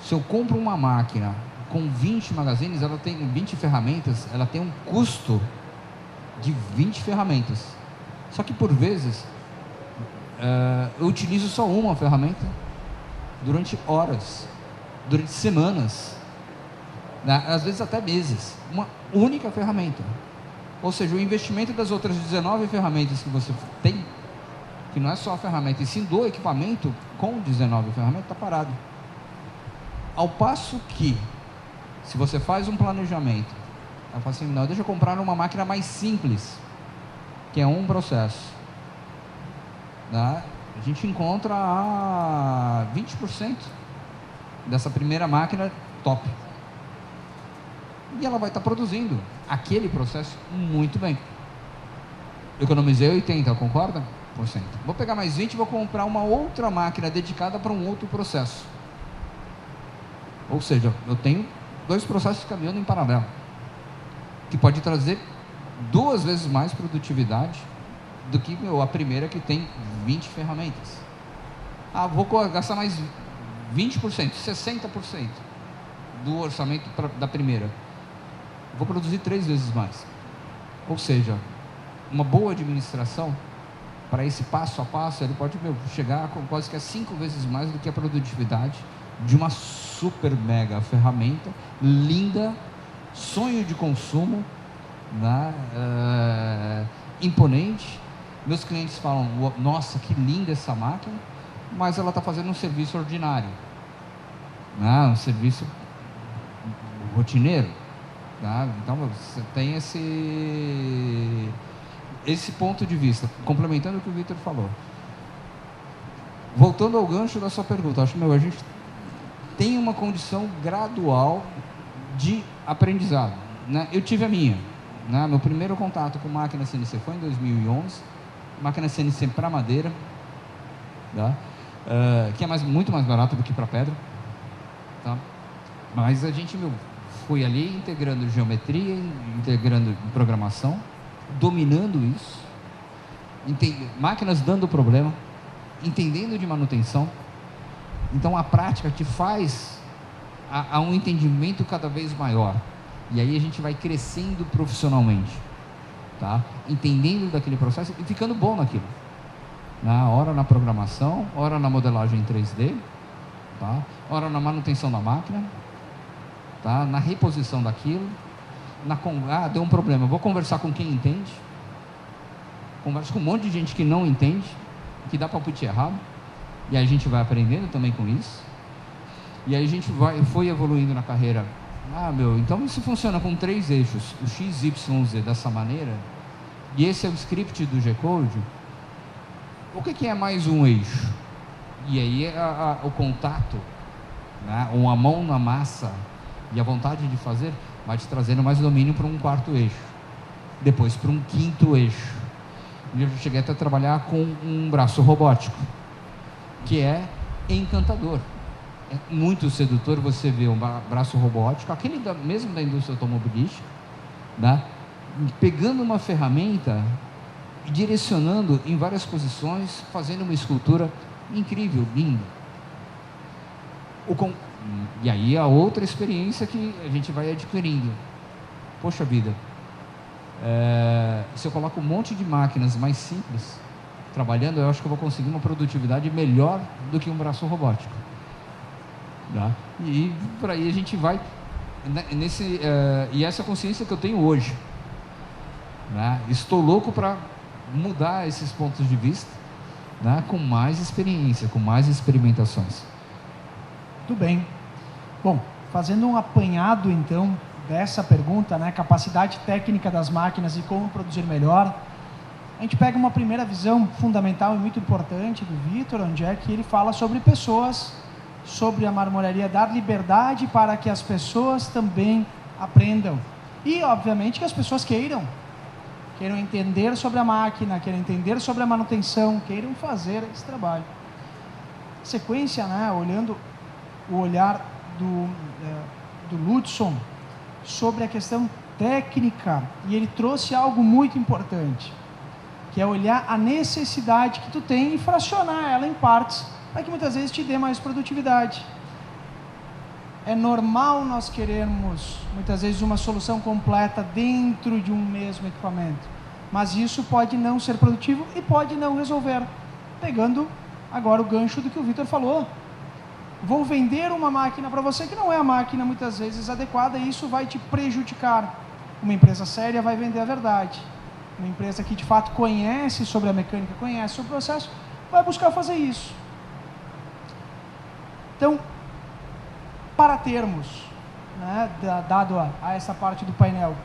Se eu compro uma máquina com 20 magazines, ela tem 20 ferramentas, ela tem um custo de 20 ferramentas. Só que por vezes eu utilizo só uma ferramenta durante horas, durante semanas, né? Às vezes até meses, uma única ferramenta. Ou seja, o investimento das outras 19 ferramentas que você tem, que não é só a ferramenta, e sim do equipamento com 19 ferramentas, está parado. Ao passo que, se você faz um planejamento, eu falo assim, não, deixa eu comprar uma máquina mais simples, que é um processo, né? A gente encontra 20% dessa primeira máquina top. E ela vai estar produzindo aquele processo muito bem. Eu economizei 80%, concorda? Vou pegar mais 20% e vou comprar uma outra máquina dedicada para um outro processo. Ou seja, eu tenho 2 processos caminhando em paralelo, que pode trazer 2 vezes mais produtividade do que a primeira, que tem 20 ferramentas. Vou gastar mais 20%, 60% do orçamento da primeira. Vou produzir 3 vezes mais. Ou seja, uma boa administração para esse passo a passo, ele pode chegar a quase que 5 vezes mais do que a produtividade de uma super mega ferramenta, linda, sonho de consumo, né? Imponente. Meus clientes falam, nossa, que linda essa máquina, mas ela está fazendo um serviço ordinário, né? Um serviço rotineiro, né? Então você tem esse ponto de vista, complementando o que o Vitor falou. Voltando ao gancho da sua pergunta, acho que a gente tem uma condição gradual de aprendizado, né? Eu tive a minha, né? Meu primeiro contato com máquina CNC foi em 2011, máquina CNC para madeira, tá? Que é muito mais barato do que para pedra, tá? Mas a gente foi ali integrando geometria, integrando programação, dominando isso, máquinas dando problema, entendendo de manutenção. Então a prática te faz a um entendimento cada vez maior, e aí a gente vai crescendo profissionalmente, tá? Entendendo daquele processo e ficando bom naquilo, ora na programação, ora na modelagem em 3D, tá? Ora na manutenção da máquina, tá? Na reposição daquilo, deu um problema, vou conversar com quem entende, converso com um monte de gente que não entende, que dá palpite errado, e aí a gente vai aprendendo também com isso, e aí a gente foi evoluindo na carreira. Então isso funciona com 3 eixos, o X, Y, Z dessa maneira, e esse é o script do G-Code. O que é mais um eixo? E aí o contato, né, uma mão na massa e a vontade de fazer vai te trazendo mais domínio para um 4º eixo, depois para um 5º eixo. E eu cheguei até a trabalhar com um braço robótico, que é encantador. É muito sedutor você ver um braço robótico, aquele mesmo da indústria automobilística, né, pegando uma ferramenta e direcionando em várias posições, fazendo uma escultura incrível, linda. E aí a outra experiência que a gente vai adquirindo. Poxa vida, se eu coloco um monte de máquinas mais simples trabalhando, eu acho que eu vou conseguir uma produtividade melhor do que um braço robótico. Tá? E por aí a gente vai e essa consciência que eu tenho hoje, né? Estou louco para mudar esses pontos de vista, né? Com mais experiência, com mais experimentações. Muito bem. Bom, fazendo um apanhado então dessa pergunta, né, capacidade técnica das máquinas e como produzir melhor, a gente pega uma primeira visão fundamental e muito importante do Vitor, onde é que ele fala sobre pessoas, sobre a marmoraria, dar liberdade para que as pessoas também aprendam. E, obviamente, que as pessoas queiram entender sobre a máquina, queiram entender sobre a manutenção, queiram fazer esse trabalho. Sequência, né, olhando o olhar do Lutson sobre a questão técnica, e ele trouxe algo muito importante, que é olhar a necessidade que tu tem e fracionar ela em partes, para que muitas vezes te dê mais produtividade. É normal nós querermos, muitas vezes, uma solução completa dentro de um mesmo equipamento, mas isso pode não ser produtivo e pode não resolver. Pegando agora o gancho do que o Vitor falou, vou vender uma máquina para você que não é a máquina muitas vezes adequada, e isso vai te prejudicar. Uma empresa séria vai vender a verdade. Uma empresa que de fato conhece sobre a mecânica, conhece sobre o processo, vai buscar fazer isso. Então, para termos, né, dado a essa parte do painel,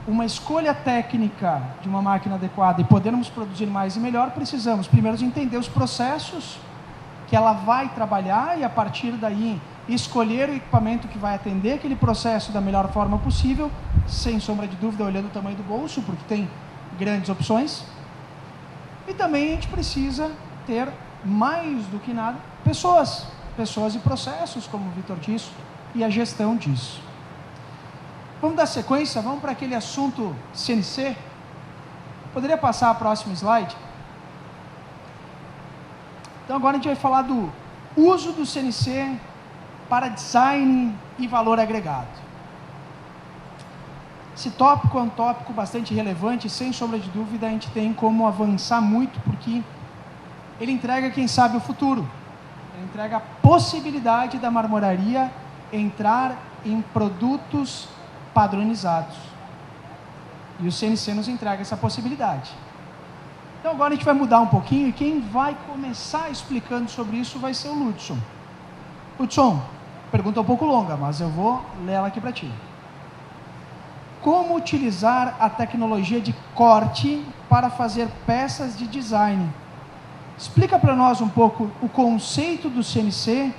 uma escolha técnica de uma máquina adequada e podermos produzir mais e melhor, precisamos primeiro de entender os processos que ela vai trabalhar e, a partir daí, escolher o equipamento que vai atender aquele processo da melhor forma possível, sem sombra de dúvida, olhando o tamanho do bolso, porque tem grandes opções. E também a gente precisa ter, mais do que nada, pessoas e processos, como o Vitor disse, e a gestão disso. Vamos dar sequência, vamos para aquele assunto CNC. Poderia passar a próxima slide? Então agora a gente vai falar do uso do CNC para design e valor agregado. Esse tópico é um tópico bastante relevante, sem sombra de dúvida a gente tem como avançar muito, porque ele entrega, quem sabe, o futuro. Ele entrega a possibilidade da marmoraria entrar em produtos padronizados. E o CNC nos entrega essa possibilidade. Então agora a gente vai mudar um pouquinho, e quem vai começar explicando sobre isso vai ser o Lutson. Lutson, pergunta um pouco longa, mas eu vou ler ela aqui para ti. Como utilizar a tecnologia de corte para fazer peças de design? Explica para nós um pouco o conceito do CNC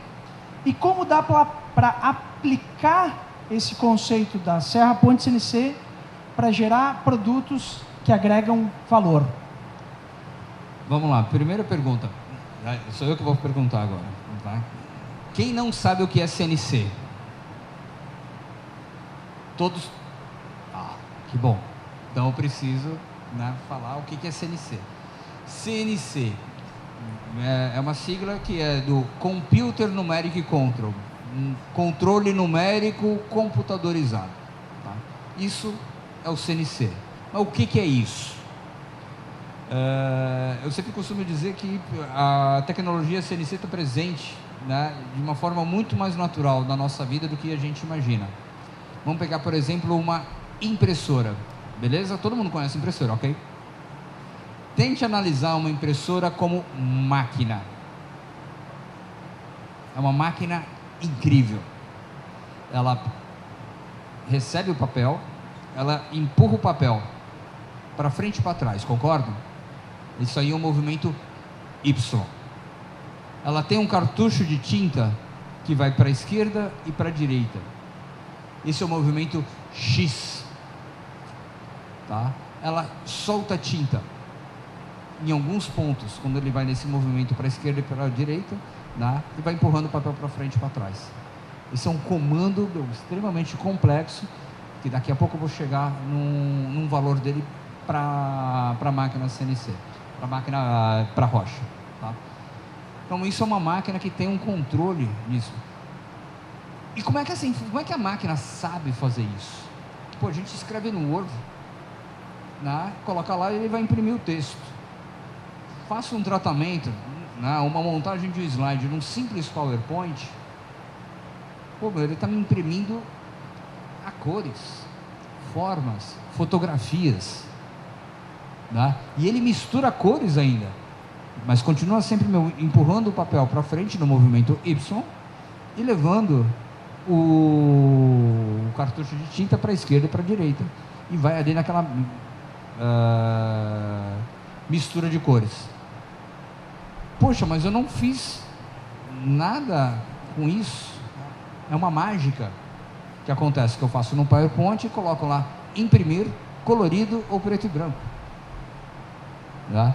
e como dá para aplicar esse conceito da Serra Ponte CNC para gerar produtos que agregam valor. Vamos lá, primeira pergunta. Sou eu que vou perguntar agora. Tá? Quem não sabe o que é CNC? Todos? Que bom. Então eu preciso, né, falar o que é CNC. CNC é uma sigla que é do Computer Numeric Control, um controle numérico computadorizado. Tá? Isso é o CNC. Mas o que é isso? Eu sempre costumo dizer que a tecnologia CNC está presente né, de uma forma muito mais natural na nossa vida do que a gente imagina. Vamos pegar, por exemplo, uma impressora, beleza? Todo mundo conhece impressora, ok? Tente analisar uma impressora como máquina. É uma máquina incrível. Ela recebe o papel, ela empurra o papel para frente e para trás, concordam? Isso aí é um movimento Y. Ela tem um cartucho de tinta que vai para a esquerda e para a direita. Esse é o movimento X. Tá? Ela solta tinta em alguns pontos, quando ele vai nesse movimento para a esquerda e para a direita, né? E vai empurrando o papel para frente e para trás. Esse é um comando extremamente complexo, que daqui a pouco eu vou chegar num valor dele para a máquina CNC, para a máquina, para a rocha. Tá? Então isso é uma máquina que tem um controle nisso. E como é que a máquina sabe fazer isso? Pô, a gente escreve no Word, né? Coloca lá e ele vai imprimir o texto. Faça um tratamento, né? Uma montagem de um slide num simples PowerPoint. Pô, ele está me imprimindo a cores, formas, fotografias, né? E ele mistura cores ainda, mas continua sempre empurrando o papel para frente no movimento Y e levando o cartucho de tinta para a esquerda e para a direita, e vai ali naquela mistura de cores. Poxa, mas eu não fiz nada com isso. É uma mágica que acontece, que eu faço no PowerPoint e coloco lá imprimir, colorido ou preto e branco. Tá?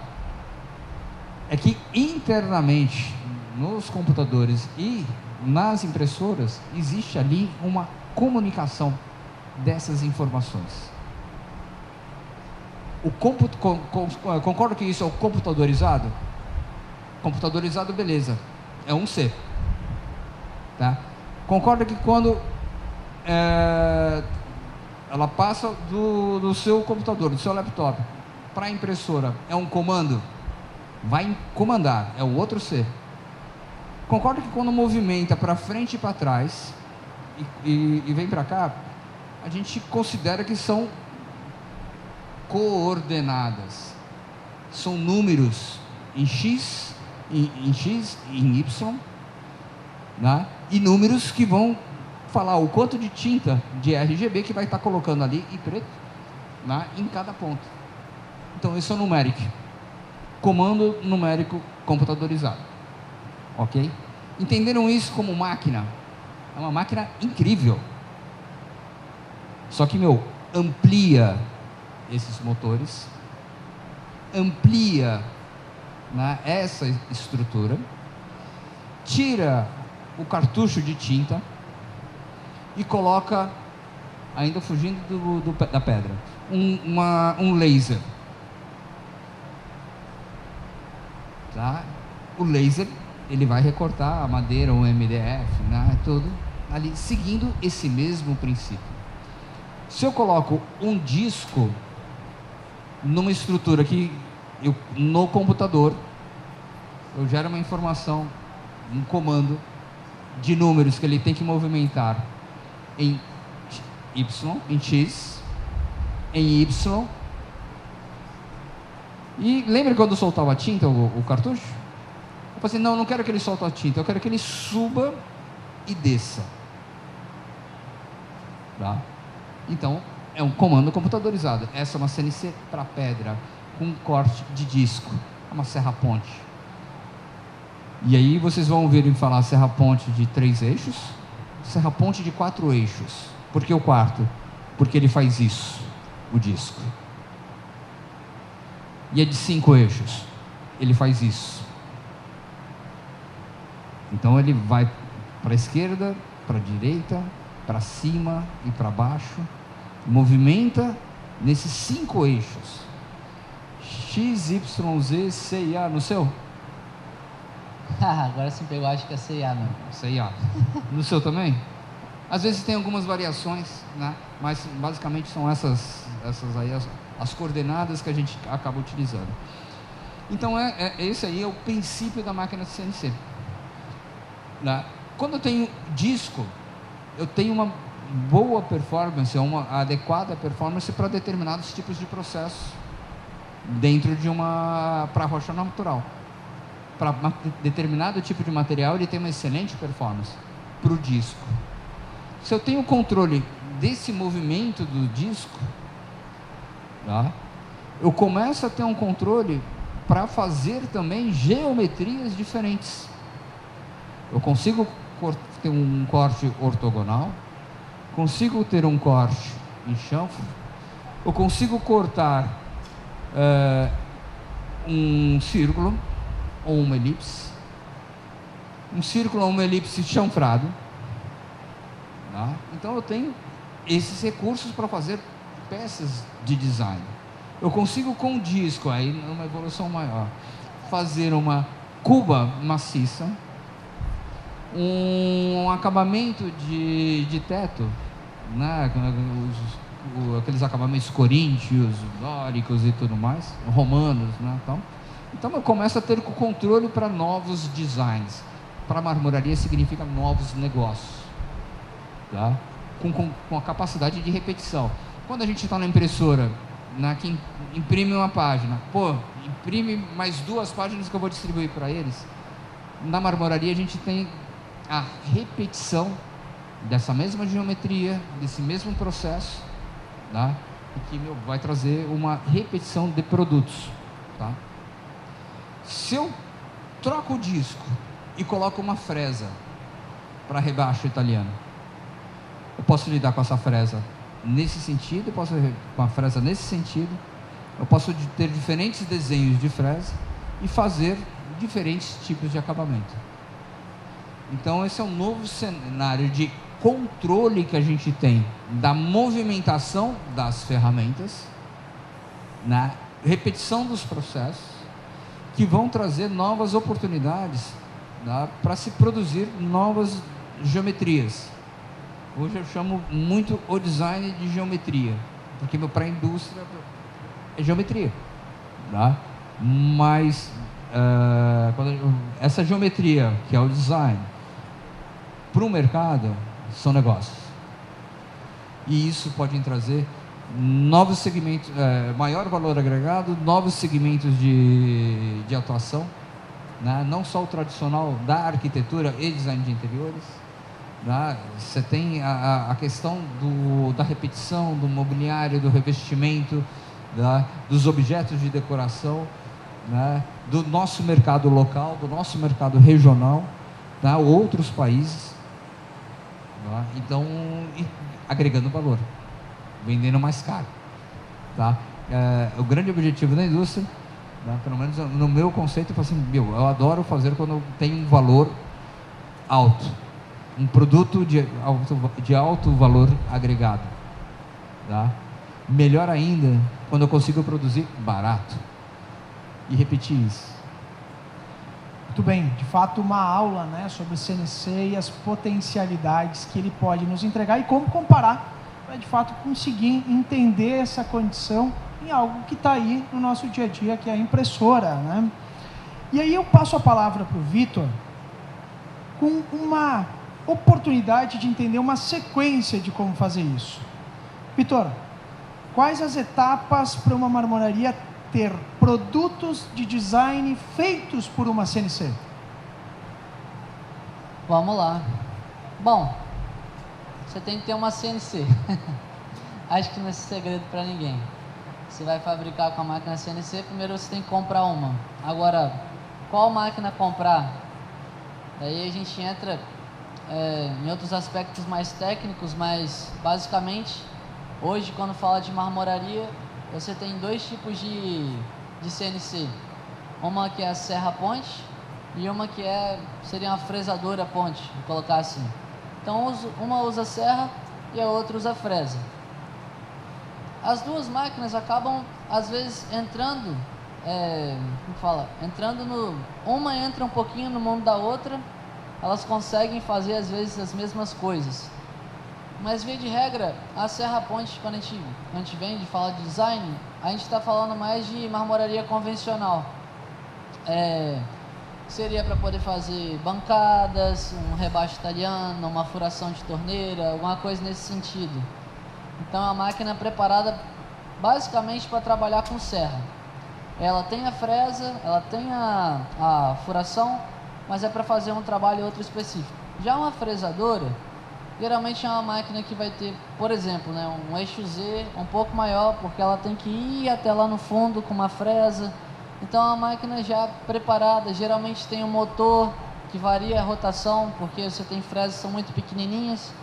É que internamente nos computadores e nas impressoras existe ali uma comunicação dessas informações. Concordo que isso é o computadorizado? Computadorizado, beleza, é um C. Tá? Concorda que quando ela passa do seu computador, do seu laptop, para a impressora, é um comando? Vai comandar, é o outro C. Concorda que quando movimenta para frente e para trás, e vem para cá, a gente considera que são coordenadas. São números em X, em Y, né? E números que vão falar o quanto de tinta de RGB que vai estar colocando ali e preto, né? Em cada ponto. Então isso é o numérico, comando numérico computadorizado, ok? Entenderam isso como máquina? É uma máquina incrível, só que amplia esses motores, amplia, né, essa estrutura, tira o cartucho de tinta e coloca, ainda fugindo da pedra, um laser. Tá? O laser, ele vai recortar a madeira, o MDF, né, tudo ali, seguindo esse mesmo princípio. Se eu coloco um disco numa estrutura que no computador, eu gero uma informação, um comando de números que ele tem que movimentar em Y, em X, em Y. E lembra quando eu soltava a tinta, o cartucho? Eu falei assim, não quero que ele solte a tinta, eu quero que ele suba e desça. Tá? Então, é um comando computadorizado. Essa é uma CNC para pedra, com corte de disco, é uma serra-ponte. E aí vocês vão ouvir falar serra-ponte de 3 eixos, serra-ponte de 4 eixos. Por que o quarto? Porque ele faz isso, o disco. E é de 5 eixos, ele faz isso. Então ele vai para a esquerda, para a direita, para cima e para baixo, movimenta nesses 5 eixos, X, Y, Z, C e A. No seu? Agora você pegou, acho que é CIA, não. CIA. No seu também? Às vezes tem algumas variações, né? Mas basicamente são essas aí as coordenadas que a gente acaba utilizando. Então esse aí é o princípio da máquina de CNC. né? Quando eu tenho disco, eu tenho uma boa performance, uma adequada performance para determinados tipos de processos dentro de para rocha natural. Para determinado tipo de material, ele tem uma excelente performance para o disco. Se eu tenho controle desse movimento do disco, tá? Eu começo a ter um controle para fazer também geometrias diferentes. Eu consigo ter um corte ortogonal, consigo ter um corte em chanfro, eu consigo cortar um círculo ou uma elipse, um círculo ou uma elipse chanfrado, tá? Então eu tenho esses recursos para fazer peças de design. Eu consigo com o disco, aí numa evolução maior, fazer uma cuba maciça, um acabamento de teto, né? Aqueles acabamentos coríntios, dóricos e tudo mais, romanos, né? Então eu começo a ter controle para novos designs. Para marmoraria significa novos negócios, tá? Com a capacidade de repetição. Quando a gente está na impressora, que imprime uma página, imprime mais 2 páginas que eu vou distribuir para eles. Na marmoraria a gente tem a repetição dessa mesma geometria, desse mesmo processo, tá? E que vai trazer uma repetição de produtos, tá? Se eu troco o disco e coloco uma fresa para rebaixo italiano, eu posso lidar com essa fresa nesse sentido, eu posso com a fresa nesse sentido, eu posso ter diferentes desenhos de fresa e fazer diferentes tipos de acabamento. Então esse é um novo cenário de controle que a gente tem da movimentação das ferramentas, na repetição dos processos, que vão trazer novas oportunidades, tá, para se produzir novas geometrias. Hoje eu chamo muito o design de geometria, porque para a indústria é geometria, tá? Mas essa geometria, que é o design, para o mercado, são negócios. E isso pode trazer novos segmentos, maior valor agregado, novos segmentos de atuação, né? Não só o tradicional da arquitetura e design de interiores, né? Você tem a questão da repetição, do mobiliário, do revestimento, né? Dos objetos de decoração, né? Do nosso mercado local, do nosso mercado regional, tá? Outros países, tá? Então, agregando valor, vendendo mais caro, tá? O grande objetivo da indústria, né, pelo menos no meu conceito, eu falo assim, eu adoro fazer quando tem um valor alto, um produto de alto valor agregado, tá? Melhor ainda quando eu consigo produzir barato e repetir isso. Muito bem, de fato uma aula, né, sobre CNC e as potencialidades que ele pode nos entregar e como comparar para de fato conseguir entender essa condição em algo que está aí no nosso dia a dia, que é a impressora, né? E aí eu passo a palavra para o Vitor com uma oportunidade de entender uma sequência de como fazer isso. Vitor, quais as etapas para uma marmoraria ter produtos de design feitos por uma CNC? Vamos lá. Bom, você tem que ter uma CNC. Acho que não é segredo para ninguém. Você vai fabricar com a máquina CNC, primeiro você tem que comprar uma. Agora, qual máquina comprar? Daí a gente entra em outros aspectos mais técnicos, mas basicamente, hoje quando fala de marmoraria, você tem 2 tipos de CNC. Uma que é a serra ponte e uma que seria uma fresadora ponte, vou colocar assim. Então uma usa serra e a outra usa fresa. As 2 máquinas acabam às vezes entrando, uma entra um pouquinho no mundo da outra, elas conseguem fazer às vezes as mesmas coisas. Mas via de regra, a serra ponte, quando a gente vem de falar de design, a gente está falando mais de marmoraria convencional. seria para poder fazer bancadas, um rebaixo italiano, uma furação de torneira, alguma coisa nesse sentido. Então a máquina é preparada basicamente para trabalhar com serra. Ela tem a fresa, ela tem a furação, mas é para fazer um trabalho outro específico. Já uma fresadora, geralmente é uma máquina que vai ter, por exemplo, né, um eixo Z um pouco maior, porque ela tem que ir até lá no fundo com uma fresa. Então a máquina já preparada, geralmente tem um motor que varia a rotação, porque você tem fresas que são muito pequenininhas,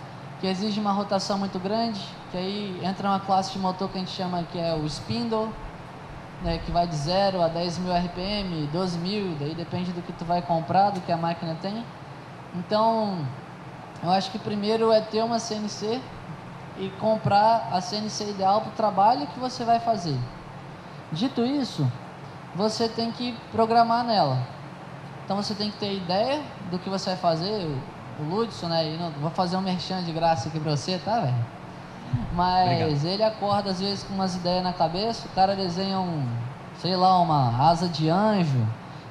que exige uma rotação muito grande, que aí entra uma classe de motor que a gente chama que é o spindle, né, que vai de 0 a 10.000 RPM, 12.000, daí depende do que tu vai comprar, do que a máquina tem. Então, eu acho que primeiro é ter uma CNC e comprar a CNC ideal para o trabalho que você vai fazer. Dito isso, você tem que programar nela. Então você tem que ter ideia do que você vai fazer. O Ludson, né? Eu não vou fazer um merchan de graça aqui para você, tá, velho? Mas obrigado. Ele acorda às vezes com umas ideias na cabeça. O cara desenha sei lá, uma asa de anjo,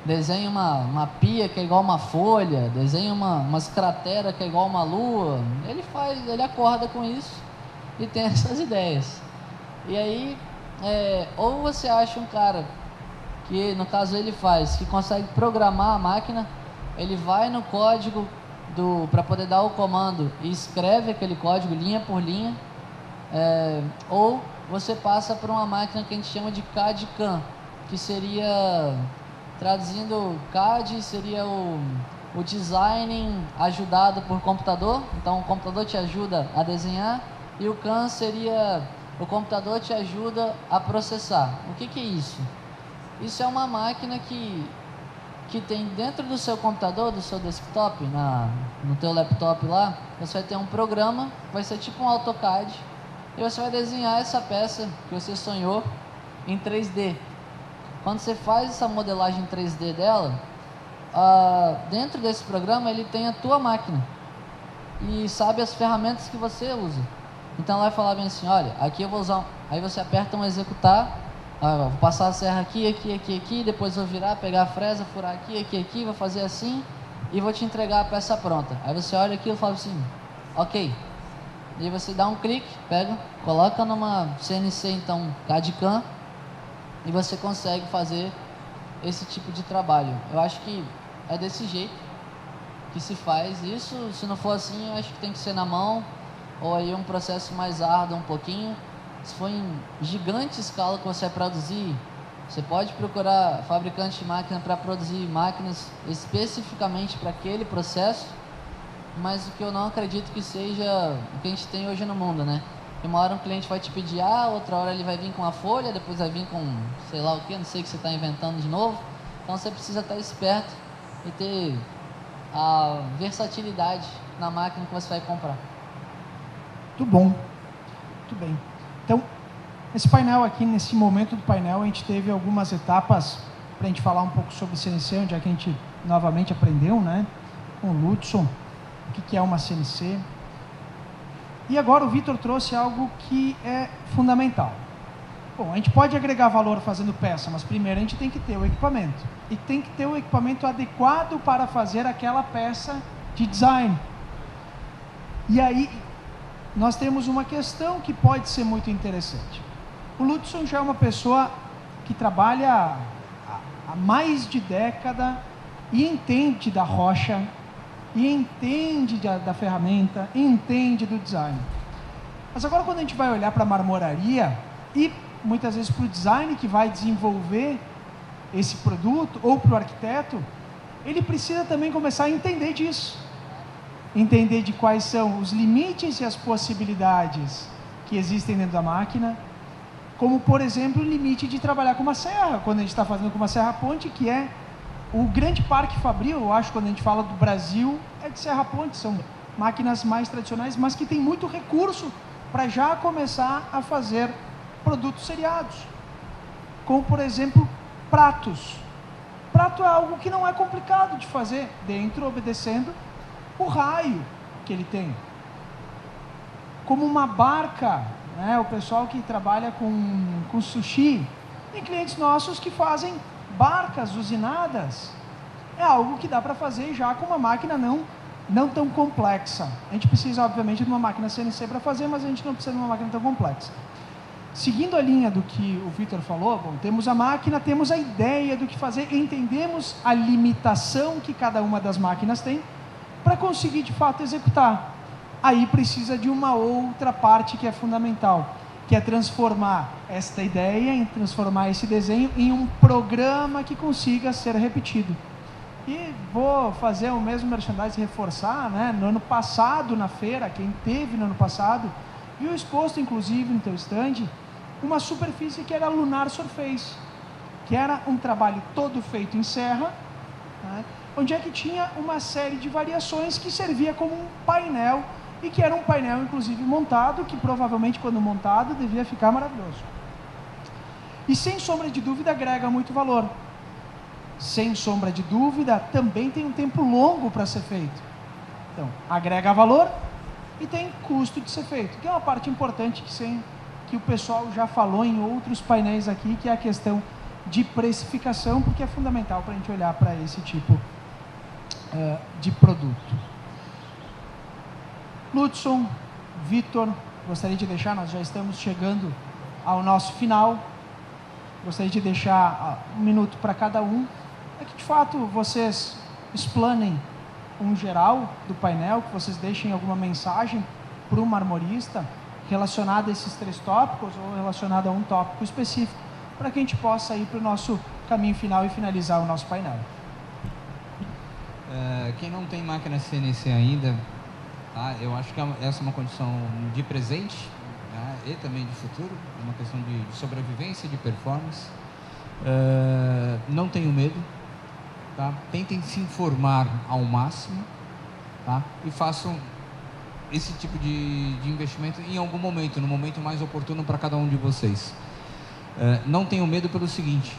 desenha uma pia que é igual uma folha, desenha umas crateras que é igual uma lua. Ele acorda com isso e tem essas ideias. E aí, ou você acha um cara que, no caso ele faz, que consegue programar a máquina, ele vai no código para poder dar o comando e escreve aquele código linha por linha, ou você passa por uma máquina que a gente chama de CAD CAM, que seria, traduzindo CAD, seria o design ajudado por computador. Então o computador te ajuda a desenhar, e o CAM seria o computador te ajuda a processar. O que é isso? Isso é uma máquina que tem dentro do seu computador, do seu desktop, no teu laptop lá, você vai ter um programa, vai ser tipo um AutoCAD, e você vai desenhar essa peça que você sonhou em 3D. Quando você faz essa modelagem 3D dela, dentro desse programa ele tem a tua máquina e sabe as ferramentas que você usa. Então ela vai falar bem assim, olha, aqui eu vou usar, aí você aperta um executar, vou passar a serra aqui, depois vou virar, pegar a fresa, furar aqui, vou fazer assim e vou te entregar a peça pronta. Aí você olha aqui e fala assim, ok. E você dá um clique, pega, coloca numa CNC, então CAD CAM, e você consegue fazer esse tipo de trabalho. Eu acho que é desse jeito que se faz isso. Se não for assim, eu acho que tem que ser na mão, ou aí um processo mais árduo um pouquinho. Se for em gigante escala que você vai produzir, você pode procurar fabricante de máquina para produzir máquinas especificamente para aquele processo, mas o que eu não acredito que seja o que a gente tem hoje no mundo, né? Uma hora um cliente vai te pedir outra hora ele vai vir com a folha, depois vai vir com sei lá o que, não sei o que você está inventando de novo. Então você precisa estar esperto e ter a versatilidade na máquina que você vai comprar. Muito bom, muito bem. Então, nesse painel aqui, nesse momento do painel, a gente teve algumas etapas para a gente falar um pouco sobre CNC, onde é que a gente novamente aprendeu, né? Com o Ludson, o que é uma CNC. E agora o Vitor trouxe algo que é fundamental. Bom, a gente pode agregar valor fazendo peça, mas primeiro a gente tem que ter o equipamento. E tem que ter o equipamento adequado para fazer aquela peça de design. E aí, nós temos uma questão que pode ser muito interessante. O Ludson já é uma pessoa que trabalha há mais de década e entende da rocha, e entende da ferramenta, e entende do design. Mas agora quando a gente vai olhar para a marmoraria, e muitas vezes para o design que vai desenvolver esse produto, ou para o arquiteto, ele precisa também começar a entender disso. Entender de quais são os limites e as possibilidades que existem dentro da máquina, como por exemplo o limite de trabalhar com uma serra, quando a gente está fazendo com uma serra ponte, que é o grande parque fabril, eu acho, quando a gente fala do Brasil, é de serra ponte, são máquinas mais tradicionais, mas que tem muito recurso para já começar a fazer produtos seriados, como por exemplo pratos. Prato é algo que não é complicado de fazer, dentro, obedecendo o raio que ele tem. Como uma barca, né? O pessoal que trabalha com sushi, tem clientes nossos que fazem barcas usinadas é algo que dá para fazer já com uma máquina não tão complexa. A gente precisa, obviamente, de uma máquina CNC para fazer, mas a gente não precisa de uma máquina tão complexa. Seguindo a linha do que o Vitor falou, bom, temos a máquina, temos a ideia do que fazer, entendemos a limitação que cada uma das máquinas tem para conseguir, de fato, executar. Aí precisa de uma outra parte que é fundamental, que é transformar esta ideia, transformar esse desenho em um programa que consiga ser repetido. E vou fazer o mesmo merchandising, reforçar, né? No ano passado, na feira, quem teve no ano passado, viu exposto, inclusive, no teu stand, uma superfície que era Lunar Surface, que era um trabalho todo feito em serra, né? Onde é que tinha uma série de variações que servia como um painel, e que era um painel, inclusive, montado, que provavelmente, quando montado, devia ficar maravilhoso. E, sem sombra de dúvida, agrega muito valor. Sem sombra de dúvida, também tem um tempo longo para ser feito. Então, agrega valor e tem custo de ser feito, que é uma parte importante que o pessoal já falou em outros painéis aqui, que é a questão de precificação, porque é fundamental para a gente olhar para esse tipo de produto. Ludson, Vitor, gostaria de deixar, nós já estamos chegando ao nosso final, gostaria de deixar 1 minuto para cada um, é que de fato vocês explanem um geral do painel, que vocês deixem alguma mensagem para o marmorista relacionada a esses 3 tópicos ou relacionada a um tópico específico, para que a gente possa ir para o nosso caminho final e finalizar o nosso painel. Quem não tem máquina CNC ainda, tá? Eu acho que essa é uma condição de presente, né? E também de futuro, é uma questão de sobrevivência, de performance. Não tenham medo, tá? Tentem se informar ao máximo, tá? E façam esse tipo de investimento em algum momento, no momento mais oportuno para cada um de vocês. Não tenham medo pelo seguinte,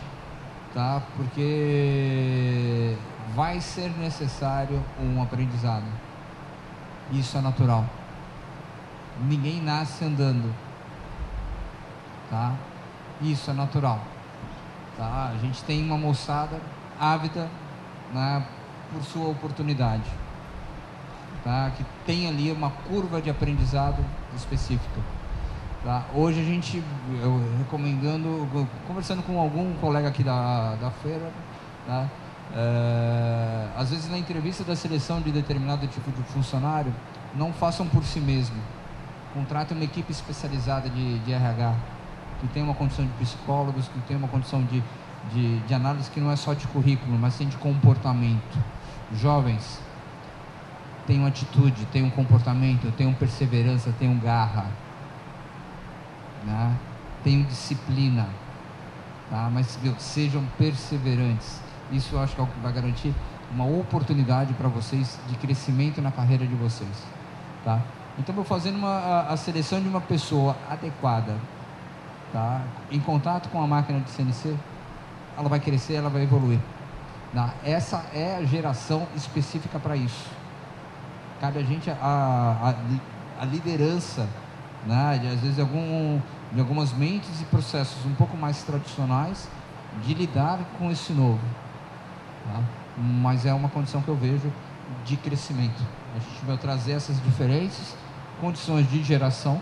tá? Porque vai ser necessário um aprendizado. Isso é natural. Ninguém nasce andando, tá? Isso é natural, tá? A gente tem uma moçada ávida, né, por sua oportunidade, tá? Que tem ali uma curva de aprendizado específica, tá? Hoje conversando com algum colega aqui da feira, tá? Às vezes na entrevista da seleção de determinado tipo de funcionário, não façam por si mesmo, contratem uma equipe especializada de RH, que tem uma condição de psicólogos, que tem uma condição de análise que não é só de currículo, mas sim de comportamento. Jovens, tenham atitude, tenham comportamento, tenham perseverança, tenham garra, né? Tenham disciplina, tá? Mas sejam perseverantes. Isso eu acho que é o que vai garantir uma oportunidade para vocês de crescimento na carreira de vocês, tá? Então, eu fazendo a seleção de uma pessoa adequada, tá? Em contato com a máquina de CNC, ela vai crescer, ela vai evoluir, tá? Essa é a geração específica para isso. Cabe a gente a liderança, né? Às vezes de algumas mentes e processos um pouco mais tradicionais de lidar com esse novo, tá? Mas é uma condição que eu vejo de crescimento. A gente vai trazer essas diferentes condições de geração,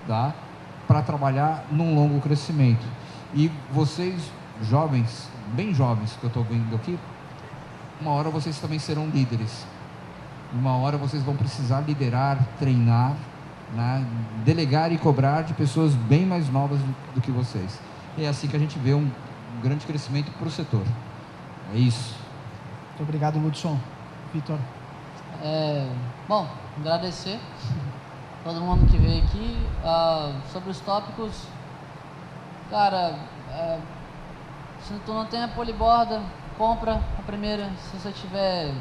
tá? Para trabalhar num longo crescimento. E vocês, jovens, bem jovens que eu estou vendo aqui, uma hora vocês também serão líderes. Uma hora vocês vão precisar liderar, treinar, né? Delegar e cobrar de pessoas bem mais novas do que vocês. E é assim que a gente vê um grande crescimento para o setor. É isso. Muito obrigado, Ludson. Vitor. Bom, agradecer todo mundo que veio aqui. Sobre os tópicos, cara, se tu não tem a poliborda, compra a primeira. Se você tiver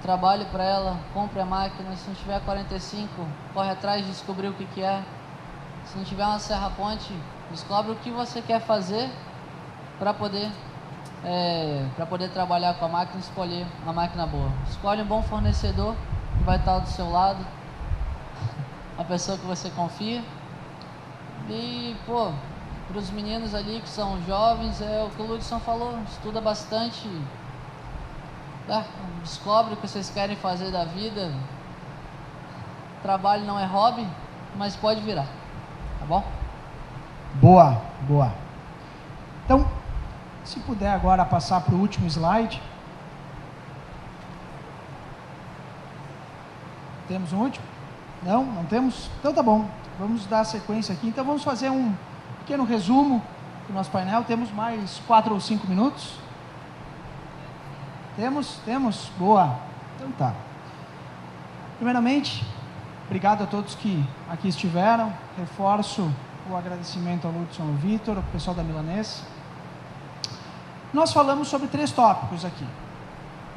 trabalho para ela, compre a máquina. Se não tiver 45, corre atrás de descobrir o que é. Se não tiver uma serra ponte, descobre o que você quer fazer para poder trabalhar com a máquina e escolher uma máquina boa. Escolhe um bom fornecedor que vai estar do seu lado, a pessoa que você confia. E, para os meninos ali que são jovens, é o que o Ludson falou, estuda bastante, Tá? Descobre o que vocês querem fazer da vida. Trabalho não é hobby, mas pode virar, tá bom? Boa, boa. Então, se puder agora passar para o último slide. Temos um último? Não, não temos? Então tá bom, vamos dar sequência aqui. Então vamos fazer um pequeno resumo do nosso painel. Temos mais 4 ou 5 minutos? Temos? Boa. Então tá. Primeiramente, obrigado a todos que aqui estiveram. Reforço o agradecimento ao Lúcio, ao Vitor, ao pessoal da Milanês. Nós falamos sobre 3 tópicos aqui.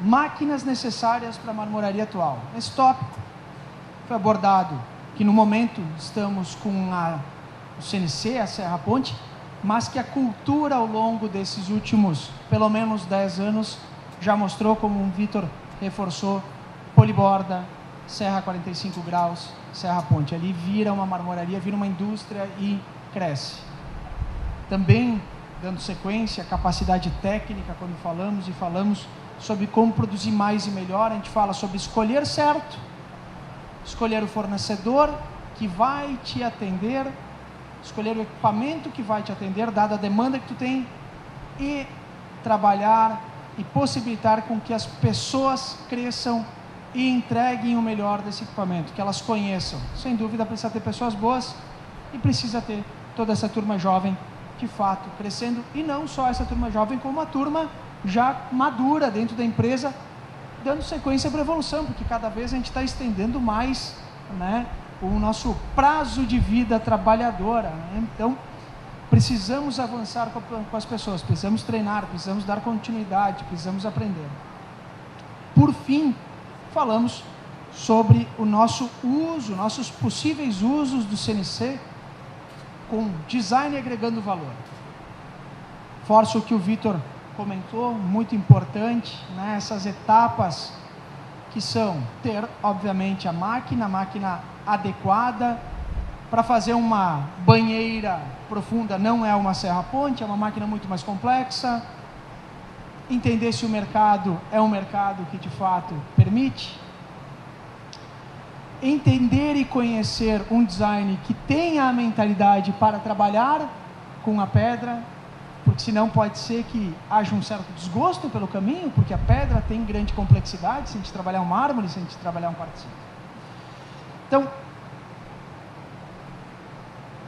Máquinas necessárias para a marmoraria atual. Esse tópico foi abordado que no momento estamos com o CNC, a Serra Ponte, mas que a cultura ao longo desses últimos, pelo menos 10 anos, já mostrou, como o Vitor reforçou, poliborda, Serra 45 graus, Serra Ponte. Ali vira uma marmoraria, vira uma indústria e cresce. Também, dando sequência, a capacidade técnica, quando falamos sobre como produzir mais e melhor, a gente fala sobre escolher certo, escolher o fornecedor que vai te atender, escolher o equipamento que vai te atender, dada a demanda que tu tem, e trabalhar e possibilitar com que as pessoas cresçam e entreguem o melhor desse equipamento, que elas conheçam. Sem dúvida precisa ter pessoas boas e precisa ter toda essa turma jovem, de fato, crescendo, e não só essa turma jovem, como uma turma já madura dentro da empresa, dando sequência para a evolução, porque cada vez a gente está estendendo mais, né, o nosso prazo de vida trabalhadora, né? Então, precisamos avançar com as pessoas, precisamos treinar, precisamos dar continuidade, precisamos aprender. Por fim, falamos sobre o nosso uso, nossos possíveis usos do CNC, com design agregando valor. Forço o que o Vitor comentou, muito importante, né? Essas etapas que são ter, obviamente, a máquina adequada. Para fazer uma banheira profunda não é uma serra ponte, é uma máquina muito mais complexa. Entender se o mercado é um mercado que de fato permite. Entender e conhecer um design que tenha a mentalidade para trabalhar com a pedra, porque senão pode ser que haja um certo desgosto pelo caminho, porque a pedra tem grande complexidade, se a gente trabalhar um mármore, se a gente trabalhar um quartzito. Então,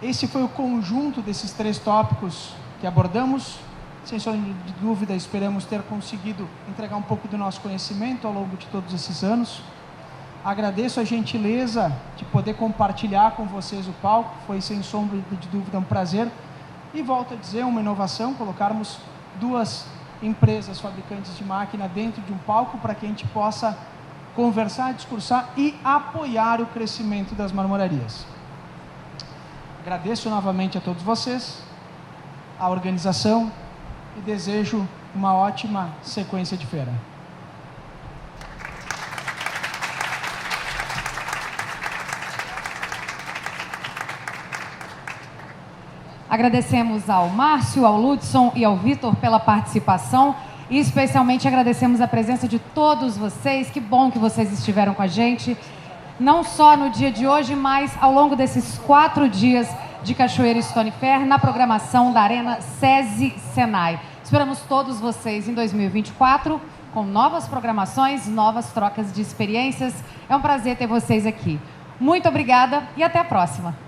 esse foi o conjunto desses 3 tópicos que abordamos. Sem sombra de dúvida, esperamos ter conseguido entregar um pouco do nosso conhecimento ao longo de todos esses anos. Agradeço a gentileza de poder compartilhar com vocês o palco, foi sem sombra de dúvida um prazer. E volto a dizer, uma inovação, colocarmos 2 empresas fabricantes de máquina dentro de um palco para que a gente possa conversar, discursar e apoiar o crescimento das marmorarias. Agradeço novamente a todos vocês, a organização, e desejo uma ótima sequência de feira. Agradecemos ao Márcio, ao Lúcio e ao Vitor pela participação e especialmente agradecemos a presença de todos vocês. Que bom que vocês estiveram com a gente, não só no dia de hoje, mas ao longo desses 4 dias de Cachoeira Stone Fair, na programação da Arena SESI Senai. Esperamos todos vocês em 2024, com novas programações, novas trocas de experiências. É um prazer ter vocês aqui. Muito obrigada e até a próxima.